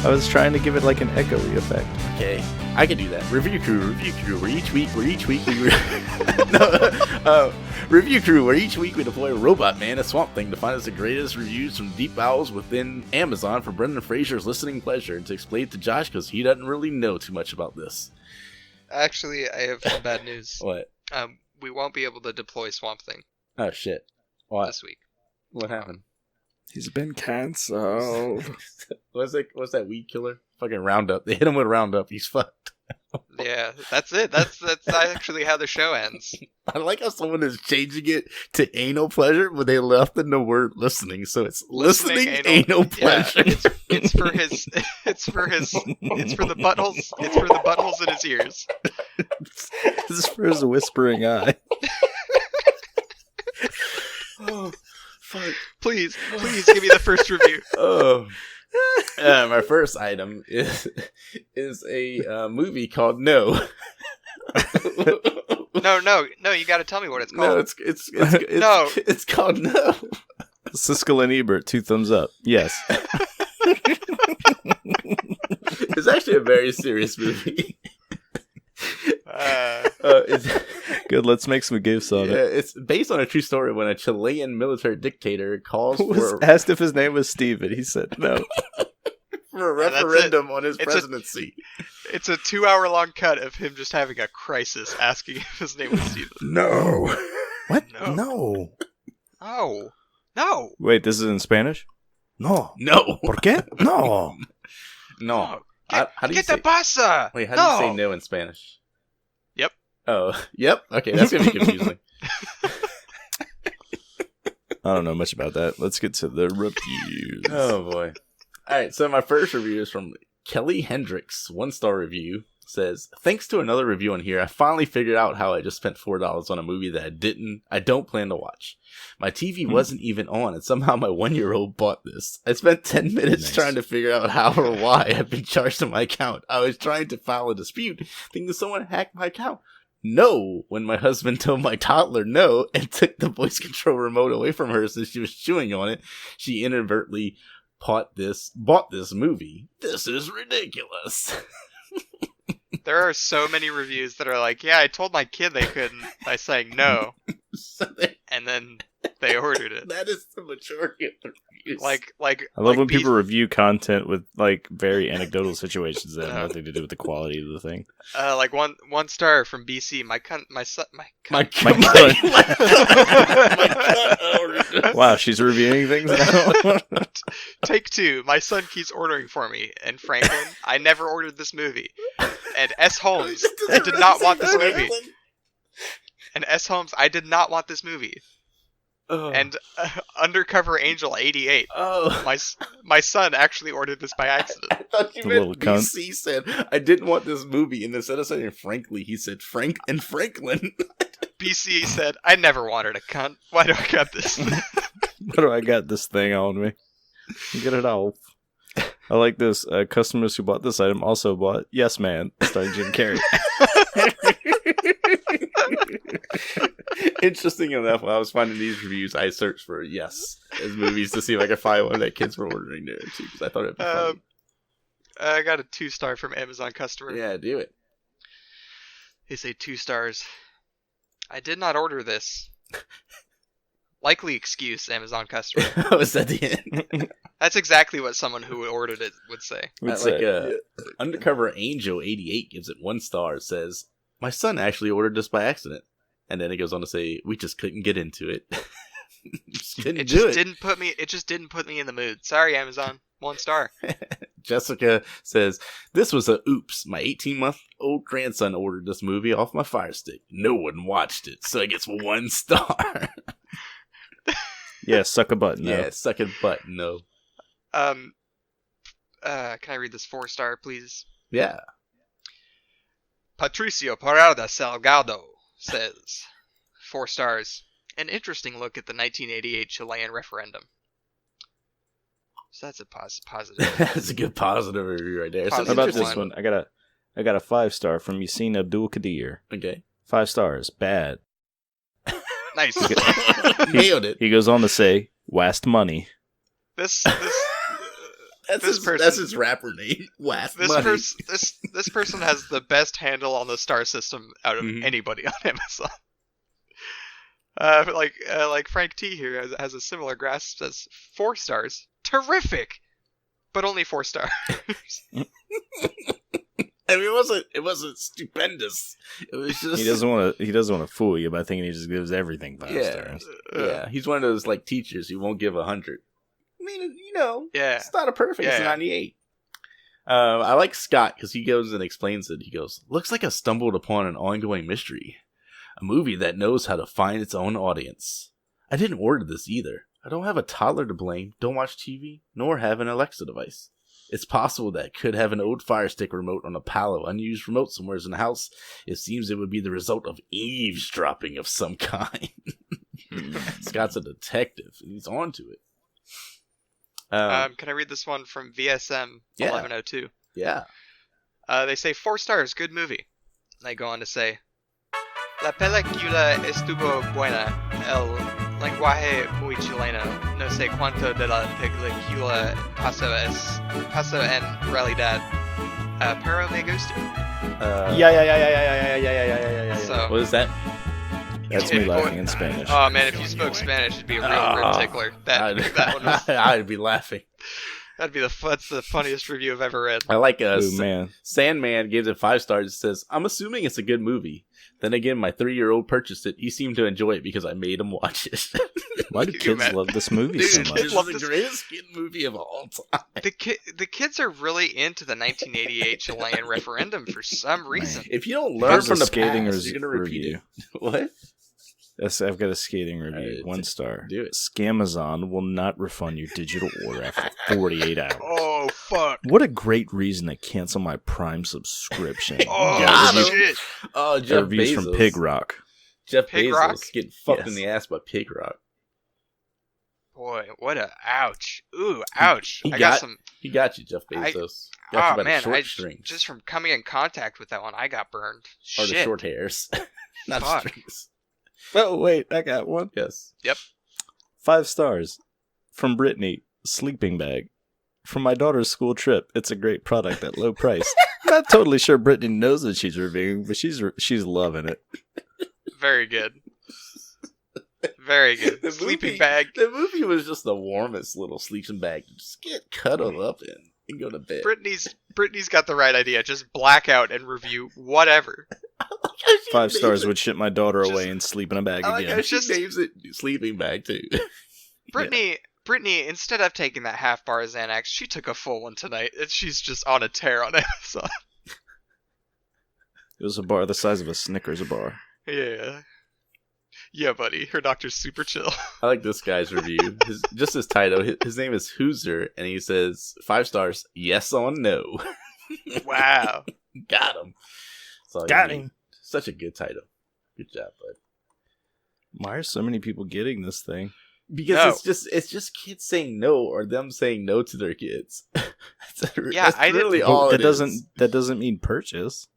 I was trying to give it like an echoey effect. Okay, I can do that. Review Crew. Where each week we Review Crew. Where each week we deploy a robot man, a swamp thing, to find us the greatest reviews from deep bowels within Amazon for Brendan Fraser's listening pleasure, and to explain it to Josh because he doesn't really know too much about this. Actually, I have some bad news. What? We won't be able to deploy Swamp Thing. Oh shit! What? This week? What happened? He's been canceled. What's that weed killer? Fucking Roundup. They hit him with Roundup. He's fucked. Yeah, that's it. That's actually how the show ends. I like how someone is changing it to anal pleasure, but they left in the word listening, so it's listening anal pleasure. Yeah, it's for the buttholes. It's for the buttholes in his ears. This is for his whispering eye. Oh, fuck! Please give me the first review. Oh. My first item is a movie called No. No, you got to tell me what it's called. No, it's called No. Siskel and Ebert, 2 thumbs up. Yes. It's actually a very serious movie. Good, let's make some gifs on it. It's based on a true story when a Chilean military dictator asked if his name was Steven. He said no. For a referendum on his presidency. It's a 2-hour-long cut of him just having a crisis asking if his name was Steven. No. What? No. Oh. No. Wait, this is in Spanish? No. ¿Por qué? No. No. How do you say? ¿Qué te pasa? Wait, how do you say no in Spanish? Yep. Oh, yep. Okay, that's gonna be confusing. I don't know much about that. Let's get to the reviews. Oh boy. Alright, so my first review is from Kelly Hendricks, 1-star review. Says, thanks to another review on here, I finally figured out how I just spent $4 on a movie that I don't plan to watch. My TV wasn't even on, and somehow my 1-year-old bought this. I spent 10 minutes trying to figure out how or why I've been charged to my account. I was trying to file a dispute, thinking someone hacked my account. No, when my husband told my toddler no and took the voice control remote away from her since she was chewing on it, she inadvertently bought this movie. This is ridiculous. There are so many reviews that are like, yeah, I told my kid they couldn't by saying no. And then they ordered it. That is the majority of the reviews. I love when people review content with like very anecdotal situations that have nothing to do with the quality of the thing. Like one star from BC. My son. Wow, she's reviewing things now. Take 2. My son keeps ordering for me. And Franklin, I never ordered this movie. And S. Holmes, I did not want this movie. And S. Holmes, I did not want this movie. Oh. And Undercover Angel 88. Oh. My son actually ordered this by accident. I thought you meant BC said, I didn't want this movie. And instead of saying frankly, he said Frank and Franklin. BC said, I never wanted a cunt. Why do I got this? Why do I got this thing on me? Get it off. I like this. Customers who bought this item also bought Yes Man, starring Jim Carrey. Interesting enough, while I was finding these reviews, I searched for Yes as movies to see if I could find one that kids were ordering there too, because I thought it'd be funny. I got a 2-star from Amazon customer. Yeah, do it. They say 2 stars. I did not order this. Likely excuse, Amazon customer. Oh, is that the end? That's exactly what someone who ordered it would say. Undercover Angel 88 gives it 1 star. It says, my son actually ordered this by accident. And then it goes on to say, we just couldn't get into it. It just didn't put me in the mood. Sorry, Amazon. 1 star. Jessica says, this was a oops. My 18-month-old grandson ordered this movie off my Fire Stick. No one watched it, so it gets 1 star. Yeah, suck a button. No. Yeah, suck a button. No. Can I read this 4-star, please? Yeah. Patricio Parada Salgado says, 4 stars. An interesting look at the 1988 Chilean referendum. So that's a positive. That's a good positive review right there. How about this one? I got a 5-star from Yasin Abdul Kadir. Okay. 5 stars. Bad. Nice. Nailed it. He goes on to say, "Wast money." That's his rapper name. Wast money. This person has the best handle on the star system out of anybody on Amazon. Like Frank T here has a similar grasp. Says 4 stars. Terrific, but only 4 stars. I mean, it wasn't stupendous. It was just he doesn't want to fool you by thinking he just gives everything 5 stars. Yeah, he's one of those like teachers who won't give 100. I mean, it's not a perfect. Yeah. It's 98. I like Scott because he goes and explains it. He goes, "Looks like I stumbled upon an ongoing mystery, a movie that knows how to find its own audience. I didn't order this either. I don't have a toddler to blame. Don't watch TV, nor have an Alexa device. It's possible that it could have an old Fire Stick remote on a pile of unused remotes somewhere in the house. It seems it would be the result of eavesdropping of some kind." Scott's a detective. He's on to it. Can I read this one from VSM 1102? Yeah. They say 4 stars, good movie. They go on to say, La película estuvo buena. El lenguaje muy chileno. No sé cuánto de la película pasa en realidad. Pero me gusta. Yeah. So, What is that? That's me laughing in Spanish. Oh man, if you spoke Spanish, it'd be a real rib tickler. That one was, I'd be laughing. that's the funniest review I've ever read. I like man. Sandman gives it 5 stars. It says, I'm assuming it's a good movie. Then again, my 3-year-old purchased it. He seemed to enjoy it because I made him watch it. Why do kids love this movie so Dude, much? this is the greatest kid movie of all time. The kids are really into the 1988 Chilean referendum for some reason. If you don't learn Here's from a the scathing past, you're going to repeat review. it. What? Yes, I've got a scathing review. 1 star. Do it. Scamazon will not refund your digital order after 48 hours. Oh fuck! What a great reason to cancel my Prime subscription. Oh Got him. shit! Oh, That Jeff review's Bezos. from Pig Rock. Jeff Pig Bezos Rock? getting fucked in Yes. the ass by Pig Rock. Boy, what a ouch! Ooh, ouch! He I got- got some. He got you, Jeff Bezos. Got you Oh by man, the short I strings. just from coming in contact with that one, I got burned. Or Shit. the short hairs. Not Fuck. strings. Oh, wait, I got one. Yes. 5 stars. From Brittany, sleeping bag. From my daughter's school trip, it's a great product at low price. Not totally sure Brittany knows what she's reviewing, but she's loving it. Very good. Very good. The Sleeping movie- bag. The movie was just the warmest little sleeping bag to just get cuddled up in and go to bed. Brittany's got the right idea. Just black out and review whatever. 5 stars would ship my daughter Just- away and sleep in a bag I like how again. she Just- names it sleeping bag too. Brittany, instead of taking that half bar of Xanax, she took a full one tonight. And she's just on a tear on Amazon. It was a bar the size of a Snickers bar. Yeah. Yeah, buddy. Her doctor's super chill. I like this guy's review. His title. His name is Hooser, and he says 5 stars. Yes on no. Wow. Got him. So, Got him. Such a good title. Good job, bud. Why are so many people getting this thing? Because it's just kids saying no or them saying no to their kids. that's I didn't- really all that it doesn't is. that doesn't mean purchase.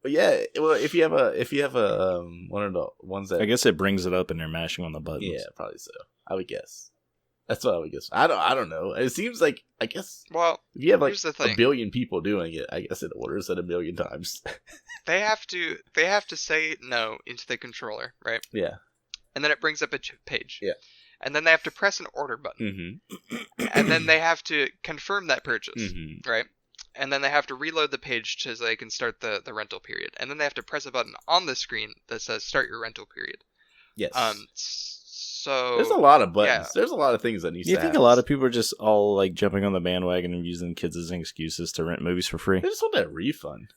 But yeah, well, if you have a one of the ones that I guess it brings it up and they're mashing on the buttons. yeah, probably so. I would guess. That's what I would guess. I don't know. It seems like I guess Well, if you have like here's the a thing. billion people doing it, I guess it orders it a million times. they have to say no into the controller, right? Yeah. And then it brings up a page. Yeah. And then they have to press an order button. Mm-hmm. And then they have to confirm that purchase, Mm-hmm. right? And then they have to reload the page so they can start the rental period. And then they have to press a button on the screen that says start your rental period. Yes. So There's a lot of buttons. yeah. There's a lot of things that need You to think happen. a lot of people are just all like jumping on the bandwagon and using kids as excuses to rent movies for free? They just want that refund.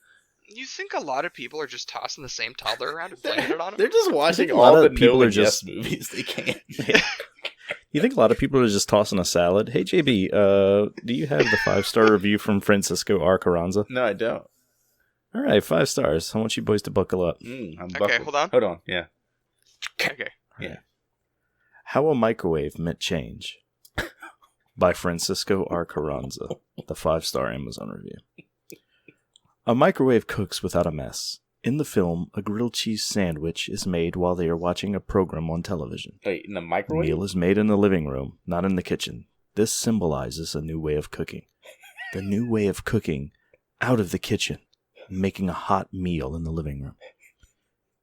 You think a lot of people are just tossing the same toddler around and blaming it on them? They're just watching a lot all of the people no are and yes just- movies they can. You think a lot of people are just tossing a salad? Hey JB, do you have the 5-star review from Francisco R. Carranza? No, I don't. All right, 5 stars. I want you boys to buckle up. I'm Okay, buckled. hold on. Hold on. Yeah. Okay. Yeah. How a Microwave Meant Change by Francisco R. Carranza, the 5-star Amazon review. A microwave cooks without a mess. In the film, a grilled cheese sandwich is made while they are watching a program on television. Wait, in the The microwave? meal is made in the living room, not in the kitchen. This symbolizes a new way of cooking. The new way of cooking out of the kitchen, making a hot meal in the living room.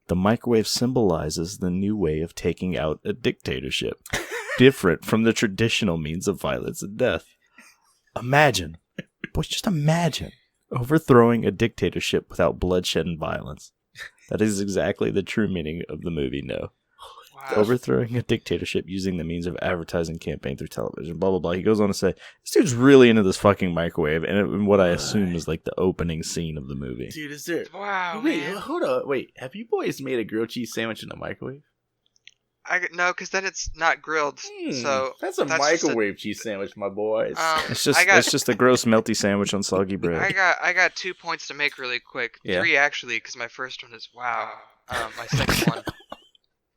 The microwave symbolizes the new way of taking out a dictatorship, different from the traditional means of violence and death. Imagine, boys, just imagine overthrowing a dictatorship without bloodshed and violence. That is exactly the true meaning of the movie No. Wow. Overthrowing a dictatorship using the means of advertising campaign through television, blah, blah, blah. He goes on to say, this dude's really into this fucking microwave, and what I assume is like the opening scene of the movie. Dude, is there... Wow, Wait, man. hold on. Wait, have you boys made a grilled cheese sandwich in the microwave? No, because then it's not grilled. So that's a that's just microwave cheese sandwich, my boys. It's just I got- it's just a gross melty sandwich on soggy bread. I got 2 points to make really quick. Yeah. 3 actually, because my first one is wow. My second one.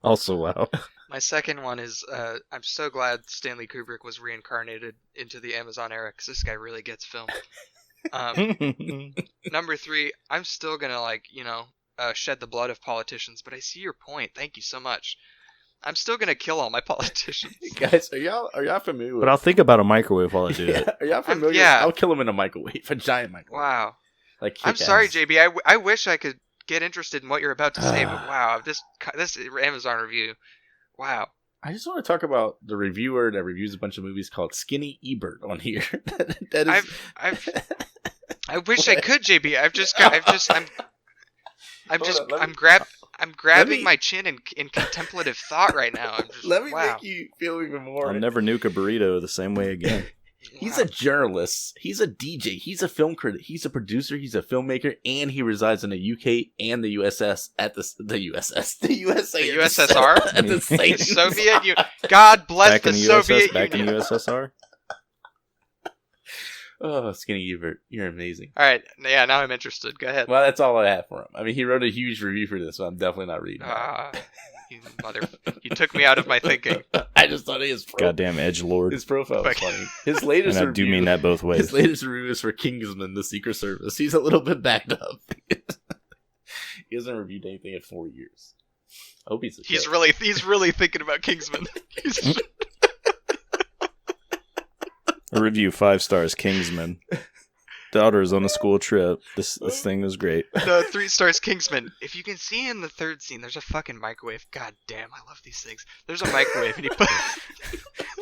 Also, wow. My second one is I'm so glad Stanley Kubrick was reincarnated into the Amazon era because this guy really gets film. Number 3, I'm still gonna shed the blood of politicians, but I see your point. Thank you so much. I'm still gonna kill all my politicians. Guys, are y'all familiar with... But I'll think about a microwave while I do it. Are y'all familiar? yeah. I'll kill him in a microwave, a giant microwave. Wow. Like, I'm sorry, JB. I wish I could get interested in what you're about to say, but wow, this Amazon review, wow. I just want to talk about the reviewer that reviews a bunch of movies called Skinny Ebert on here. that is... I wish I could, JB. I'm grabbing my chin in contemplative thought right now. Let me make you feel even more. I'll never nuke a burrito the same way again. He's a journalist. He's a DJ. He's a film critic. He's a producer. He's a filmmaker, and he resides in the UK and the USSR at the Soviet Union. God bless back the in the Soviet USS, back Union. in the USSR. Oh, Skinny Ebert, you're amazing. All right, yeah, now I'm interested. Go ahead. Well, that's all I have for him. I mean, he wrote a huge review for this, so I'm definitely not reading it. You took me out of my thinking. I just thought his goddamn edgelord. His profile was funny. His latest and I do mean that both ways. His latest review is for Kingsman, the Secret Service. He's a little bit backed up. He hasn't reviewed anything in 4 years. I hope he's okay. He's really thinking about Kingsman. A review 5 stars. Kingsman. Daughter is on a school trip. This thing was great. No, 3 stars. Kingsman. If you can see in the third scene, there's a fucking microwave. God damn, I love these things. There's a microwave, and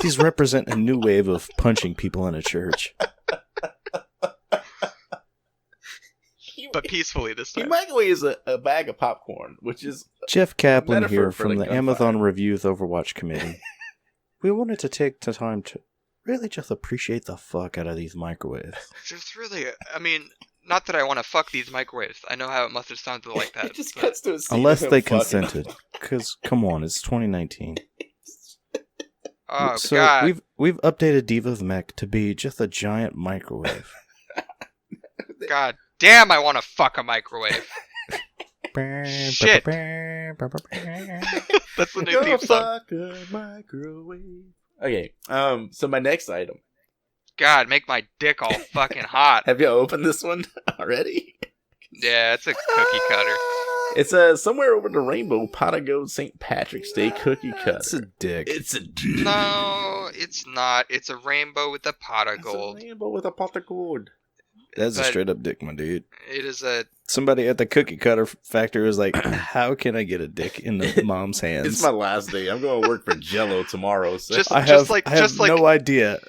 These represent a new wave of punching people in a church. But peacefully this time. He microwaves a bag of popcorn, which is Jeff Kaplan here from the Amazon Reviews Overwatch Committee. We wanted to take the time to really just appreciate the fuck out of these microwaves. Just really, I mean, not that I want to fuck these microwaves. I know how it must have sounded like that. It just cuts to a scene. Unless they consented. Because, come on, it's 2019. Oh, so God. We've updated Diva's mech to be just a giant microwave. God damn, I want to fuck a microwave. Shit. That's the new theme song. Fuck a microwave. Okay, so my next item. God, make my dick all fucking hot. Have you opened this one already? Yeah, it's a cookie cutter. It's somewhere over the rainbow pot of gold St. Patrick's Day cookie cutter. It's a dick. It's a dick. No, it's not. It's a rainbow with a pot of gold. It's a rainbow with a pot of gold. That's a straight up dick, my dude. It is a... Somebody at the cookie cutter factory was like, how can I get a dick in the mom's hands? It's my last day. I'm going to work for Jell-O tomorrow. So. I have no idea.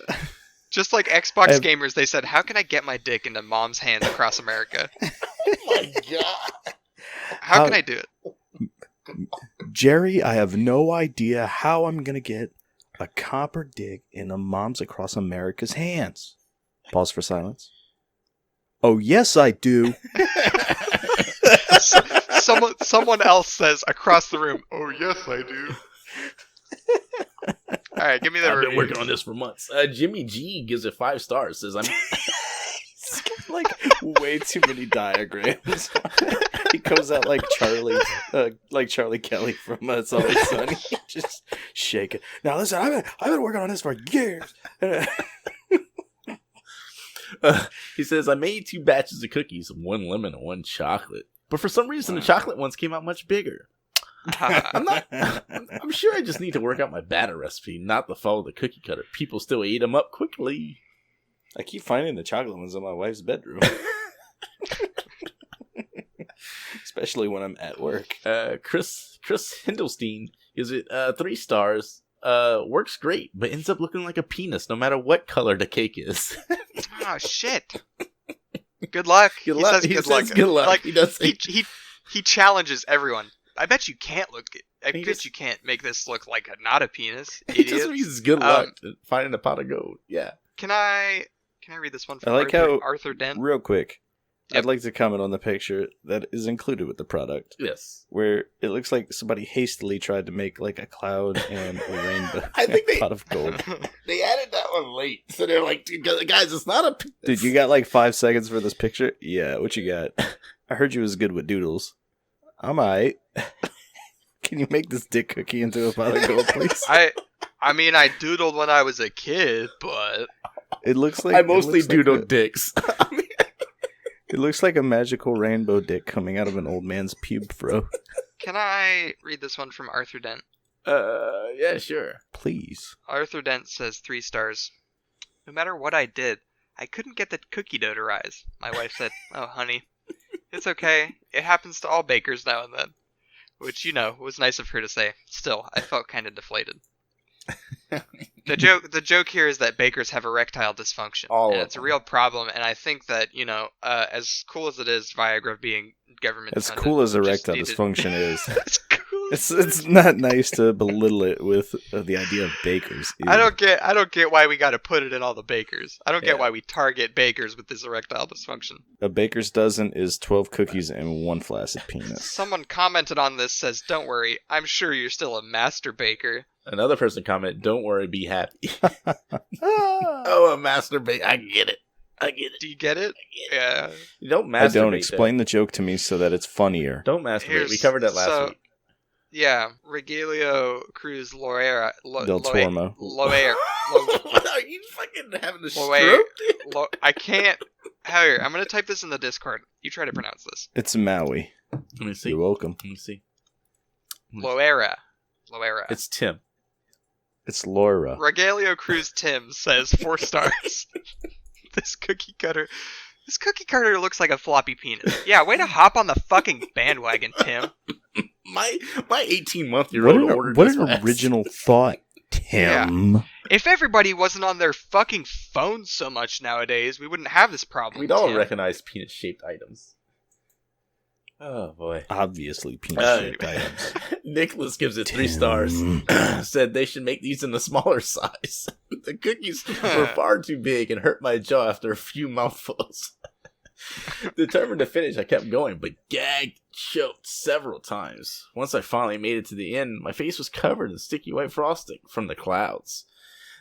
Just like Xbox gamers, they said, how can I get my dick into mom's hands across America? Oh my God. How can I do it? Jerry, I have no idea how I'm going to get a copper dick in a mom's across America's hands. Pause for silence. Oh, yes, I do. Someone else says across the room, oh, yes, I do. All right, give me the review. I've been working on this for months. Jimmy G gives it 5 stars. Says, He's got, like, way too many diagrams. He comes out like Charlie Kelly from It's Always Sunny. Just shake it. Now, listen, I've been working on this for years. He says, I made 2 batches of cookies, 1 lemon and 1 chocolate. But for some reason, the chocolate ones came out much bigger. I'm sure I just need to work out my batter recipe, not to follow the cookie cutter. People still eat them up quickly. I keep finding the chocolate ones in my wife's bedroom. Especially when I'm at work. Chris Hindelstein gives it 3 stars. Works great, but ends up looking like a penis no matter what color the cake is. Oh, shit. Good luck. He says good luck. Like, he challenges everyone. I bet you can't you can't make this look like not a penis. He just means good luck finding a pot of gold. Yeah. Can I read this one from Arthur Dent? Real quick. Yep. I'd like to comment on the picture that is included with the product. Yes. Where it looks like somebody hastily tried to make like a cloud and a rainbow. I think pot of gold. They added that one late. So they're like, guys, it's not a penis. Dude, you got like 5 seconds for this picture? Yeah, what you got? I heard you was good with doodles. I'm alright. Can you make this dick cookie into a pot of gold, please? I mean, I doodled when I was a kid, but... It looks like... I mostly doodled dicks. It looks like a magical rainbow dick coming out of an old man's pube fro. Can I read this one from Arthur Dent? Yeah, sure. Please. Arthur Dent says 3 stars. No matter what I did, I couldn't get the cookie dough to rise. My wife said, "Oh, honey, it's okay. It happens to all bakers now and then." Which, was nice of her to say. Still, I felt kind of deflated. The joke here is that bakers have erectile dysfunction. And it's a real problem, and I think that, as cool as it is, Viagra being government as funded, cool as erectile dysfunction is, it's cool. It's not nice to belittle it with the idea of bakers. Ew. I don't get why we got to put it in all the bakers. I don't get why we target bakers with this erectile dysfunction. A baker's dozen is 12 cookies and 1 flaccid penis. Someone commented on this, says, "Don't worry, I'm sure you're still a master baker." Another person commented, "Don't worry, be happy." Oh, a master baker. I get it. Do you get it? Yeah. You don't masturbate. I don't. Explain the joke to me so that it's funnier. Don't masturbate. We covered that last week. Yeah, Regalio Cruz Loera. Del Tormo. Loera. Are you fucking having a stroke? I can't. Here, I'm going to type this in the Discord. You try to pronounce this. It's Maui. Let me see. You're welcome. Let me see. Loera. It's Tim. It's Laura. Regalio Cruz Tim says 4 stars. This cookie cutter looks like a floppy penis. Yeah, way to hop on the fucking bandwagon, Tim. My 18-month-old ordered what this an original thought, Tim. Yeah. If everybody wasn't on their fucking phones so much nowadays, we wouldn't have this problem. We'd all recognize penis-shaped items. Oh, boy. Obviously, penis-shaped items. Nicholas gives it 3 stars. Said they should make these in a smaller size. The cookies were far too big and hurt my jaw after a few mouthfuls. Determined to finish, I kept going, but gagged, choked several times. Once I finally made it to the end, my face was covered in sticky white frosting from the clouds.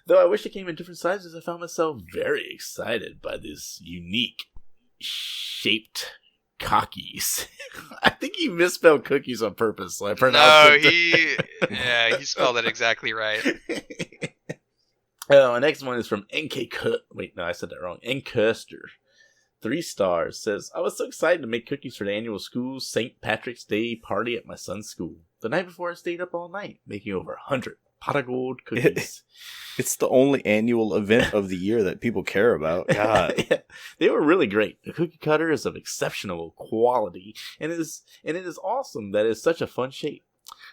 Though I wish it came in different sizes, I found myself very excited by this unique shaped cookies. I think he misspelled cookies on purpose, so I pronounced it. He spelled it exactly right. The next one is from Wait, no, I said that wrong. Encuster. 3 stars. Says, I was so excited to make cookies for the annual school St. Patrick's Day party at my son's school. The night before, I stayed up all night, making over 100 pot of gold cookies. It's the only annual event of the year that people care about. God. Yeah, they were really great. The cookie cutter is of exceptional quality, and it is awesome that it's such a fun shape.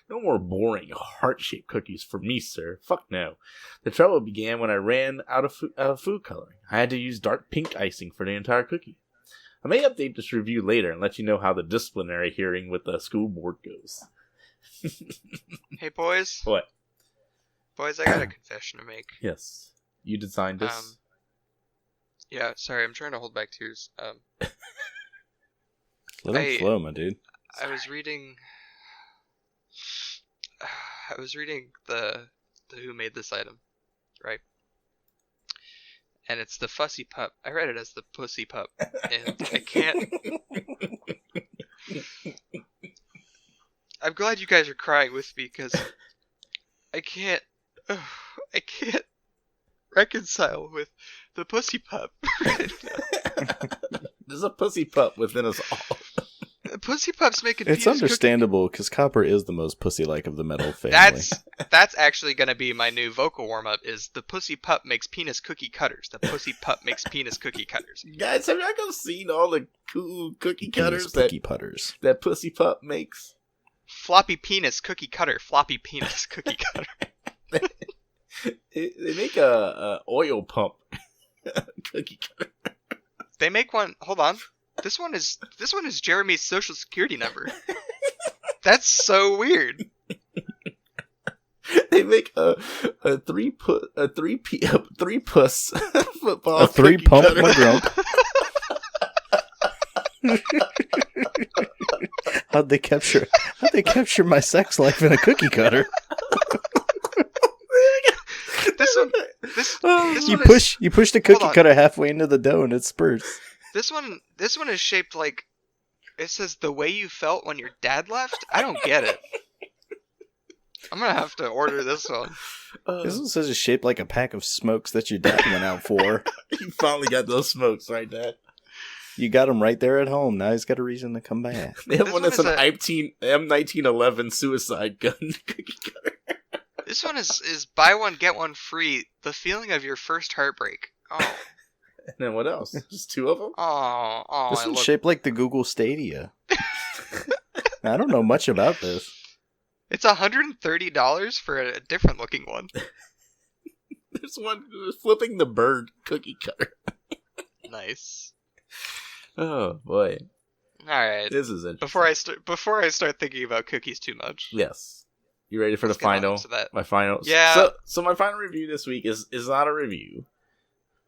No more boring, heart-shaped cookies for me, sir. Fuck no. The trouble began when I ran out of food coloring. I had to use dark pink icing for the entire cookie. I may update this review later and let you know how the disciplinary hearing with the school board goes. Hey, boys. What? Boys, I got a confession to make. Yes. You designed this? Yeah, sorry, I'm trying to hold back tears. Let them flow, my dude. I was reading the Who Made This Item, right? And it's the Fussy Pup. I read it as the Pussy Pup, and I can't. I'm glad you guys are crying with me because I can't reconcile with the Pussy Pup right now. There's a Pussy Pup within us all. Pussy Pup's making. It's understandable because Copper is the most pussy-like of the metal family. That's actually gonna be my new vocal warm-up. Is the Pussy Pup makes penis cookie cutters? The Pussy Pup makes penis cookie cutters. Guys, have y'all seen all the cool cookie cutters that Pussy Pup makes? Floppy penis cookie cutter. Floppy penis cookie cutter. They make a oil pump cookie cutter. They make one. Hold on. This one is Jeremy's social security number. That's so weird. They make a three puss football. A 3 pump McGrump. How'd they capture my sex life in a cookie cutter? You push the cookie cutter halfway into the dough and it spurts. This one is shaped like, it says the way you felt when your dad left. I don't get it. I'm gonna have to order this one. This one says it's shaped like a pack of smokes that your dad went out for. You finally got those smokes, right, Dad? You got them right there at home. Now he's got a reason to come back. They have one that's an M1911 suicide gun cookie cutter. This one is buy one, get one free. The feeling of your first heartbreak. Oh. And then what else? Just 2 of them? Oh, This one's shaped like the Google Stadia. I don't know much about this. It's $130 for a different looking one. There's one flipping the bird cookie cutter. Nice. Oh boy. Alright. This is interesting. Before I start thinking about cookies too much. Yes. You ready for the final? My final. Yeah. So my final review this week is not a review.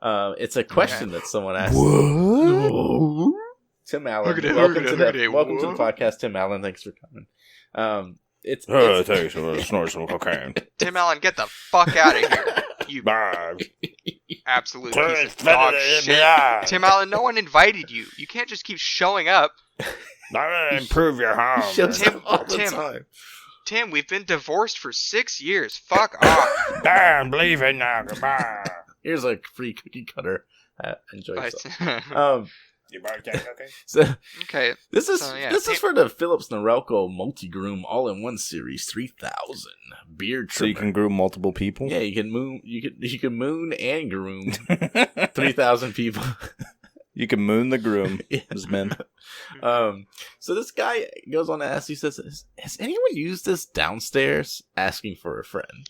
It's a question that someone asked. What? Tim Allen. Welcome to the podcast, Tim Allen. Thanks for coming. It's thanks for snort some cocaine. Tim Allen, get the fuck out of here. You absolute piece of dog shit. Tim Allen, no one invited you. You can't just keep showing up. Improve your home. Tim, we've been divorced for 6 years. Fuck off. I'm leaving now. Goodbye. Here's a free cookie cutter. Enjoy yourself. You bought that cookie? So, okay. This is for the Philips Norelco Multi-Groom All-in-One Series 3000 beard trimmer. So you can groom multiple people? Yeah, you can moon. You can moon and groom 3,000 people. You can moon the groom, as men. So this guy goes on to ask. He says, "Has anyone used this downstairs?" Asking for a friend.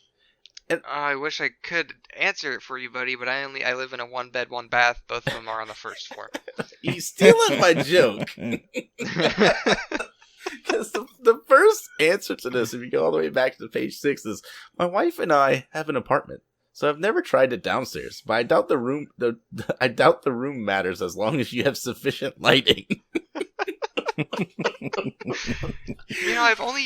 And I wish I could answer it for you, buddy, but I live in a 1-bed, 1-bath. Both of them are on the first floor. He's stealing my joke. Because the first answer to this, if you go all the way back to page 6, is my wife and I have an apartment, so I've never tried it downstairs. But I doubt the room matters as long as you have sufficient lighting. I only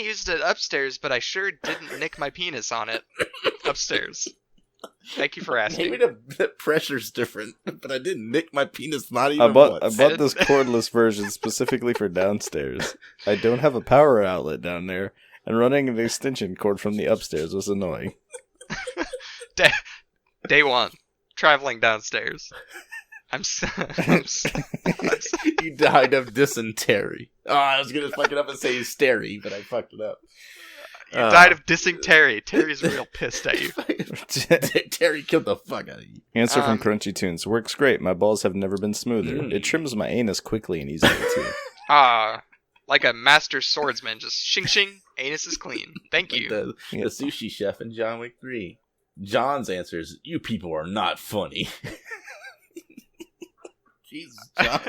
used it upstairs, but I sure didn't nick my penis on it upstairs. Thank you for asking. Maybe the pressure's different, but I didn't nick my penis not even once. I bought this cordless version specifically for downstairs. I don't have a power outlet down there, and running an extension cord from the upstairs was annoying. Day 1, traveling downstairs. You died of dysentery. Oh, I was gonna fuck it up and say steri, but I fucked it up. You died of dissing Terry. Terry's real pissed at you. Terry killed the fuck out of you. Answer from Crunchy Tunes. Works great. My balls have never been smoother. It trims my anus quickly and easily too. Like a master swordsman. Just shing shing. Anus is clean. Thank you. The sushi chef in John Wick 3. John's answer is, "You people are not funny." Jesus, John.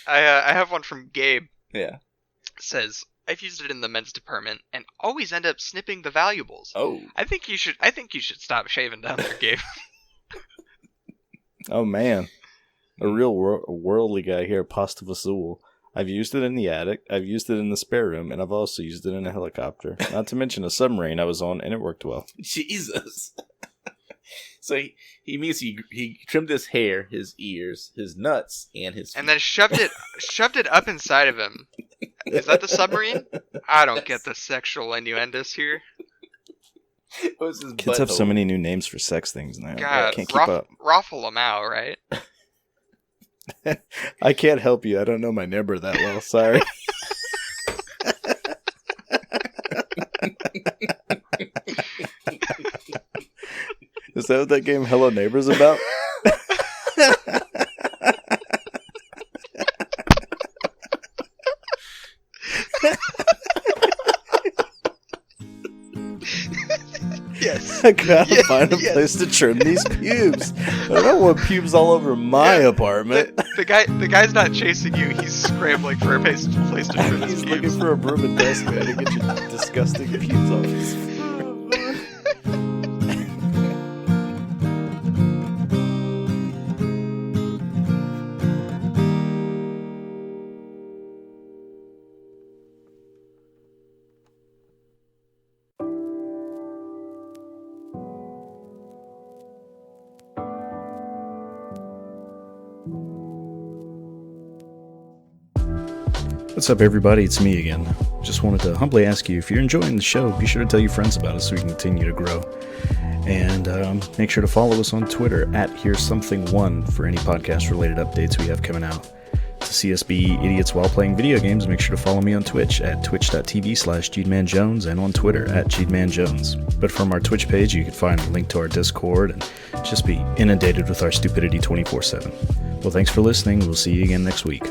I have one from Gabe. Yeah. It says, "I've used it in the men's department and always end up snipping the valuables." Oh. I think you should stop shaving down there, Gabe. Oh man. A real worldly guy here, Pasta Vasul. I've used it in the attic, I've used it in the spare room, and I've also used it in a helicopter. Not to mention a submarine I was on, and it worked well. Jesus. So he means he trimmed his hair, his ears, his nuts, and his feet. And then shoved it up inside of him. Is that the submarine? I don't get the sexual innuendos here. Kids have so many new names for sex things now. God, I can't keep up. Raffle-a-mow, right? I can't help you. I don't know my neighbor that well. Sorry. Is that what that game Hello Neighbor's about? Yes. I gotta find a place to trim these pubes. I don't want pubes all over my apartment. The guy's not chasing you. He's scrambling for a place to trim his pubes. He's looking for a broom and dust man to get your disgusting pubes off his feet. What's up, everybody? It's me again. Just wanted to humbly ask you, if you're enjoying the show, be sure to tell your friends about us so we can continue to grow. And make sure to follow us on Twitter at HereSomething1 for any podcast-related updates we have coming out. to see us be idiots while playing video games, make sure to follow me on Twitch at twitch.tv/GedemanJones and on Twitter at GedemanJones. But from our Twitch page, you can find a link to our Discord and just be inundated with our stupidity 24/7. Well, thanks for listening. We'll see you again next week.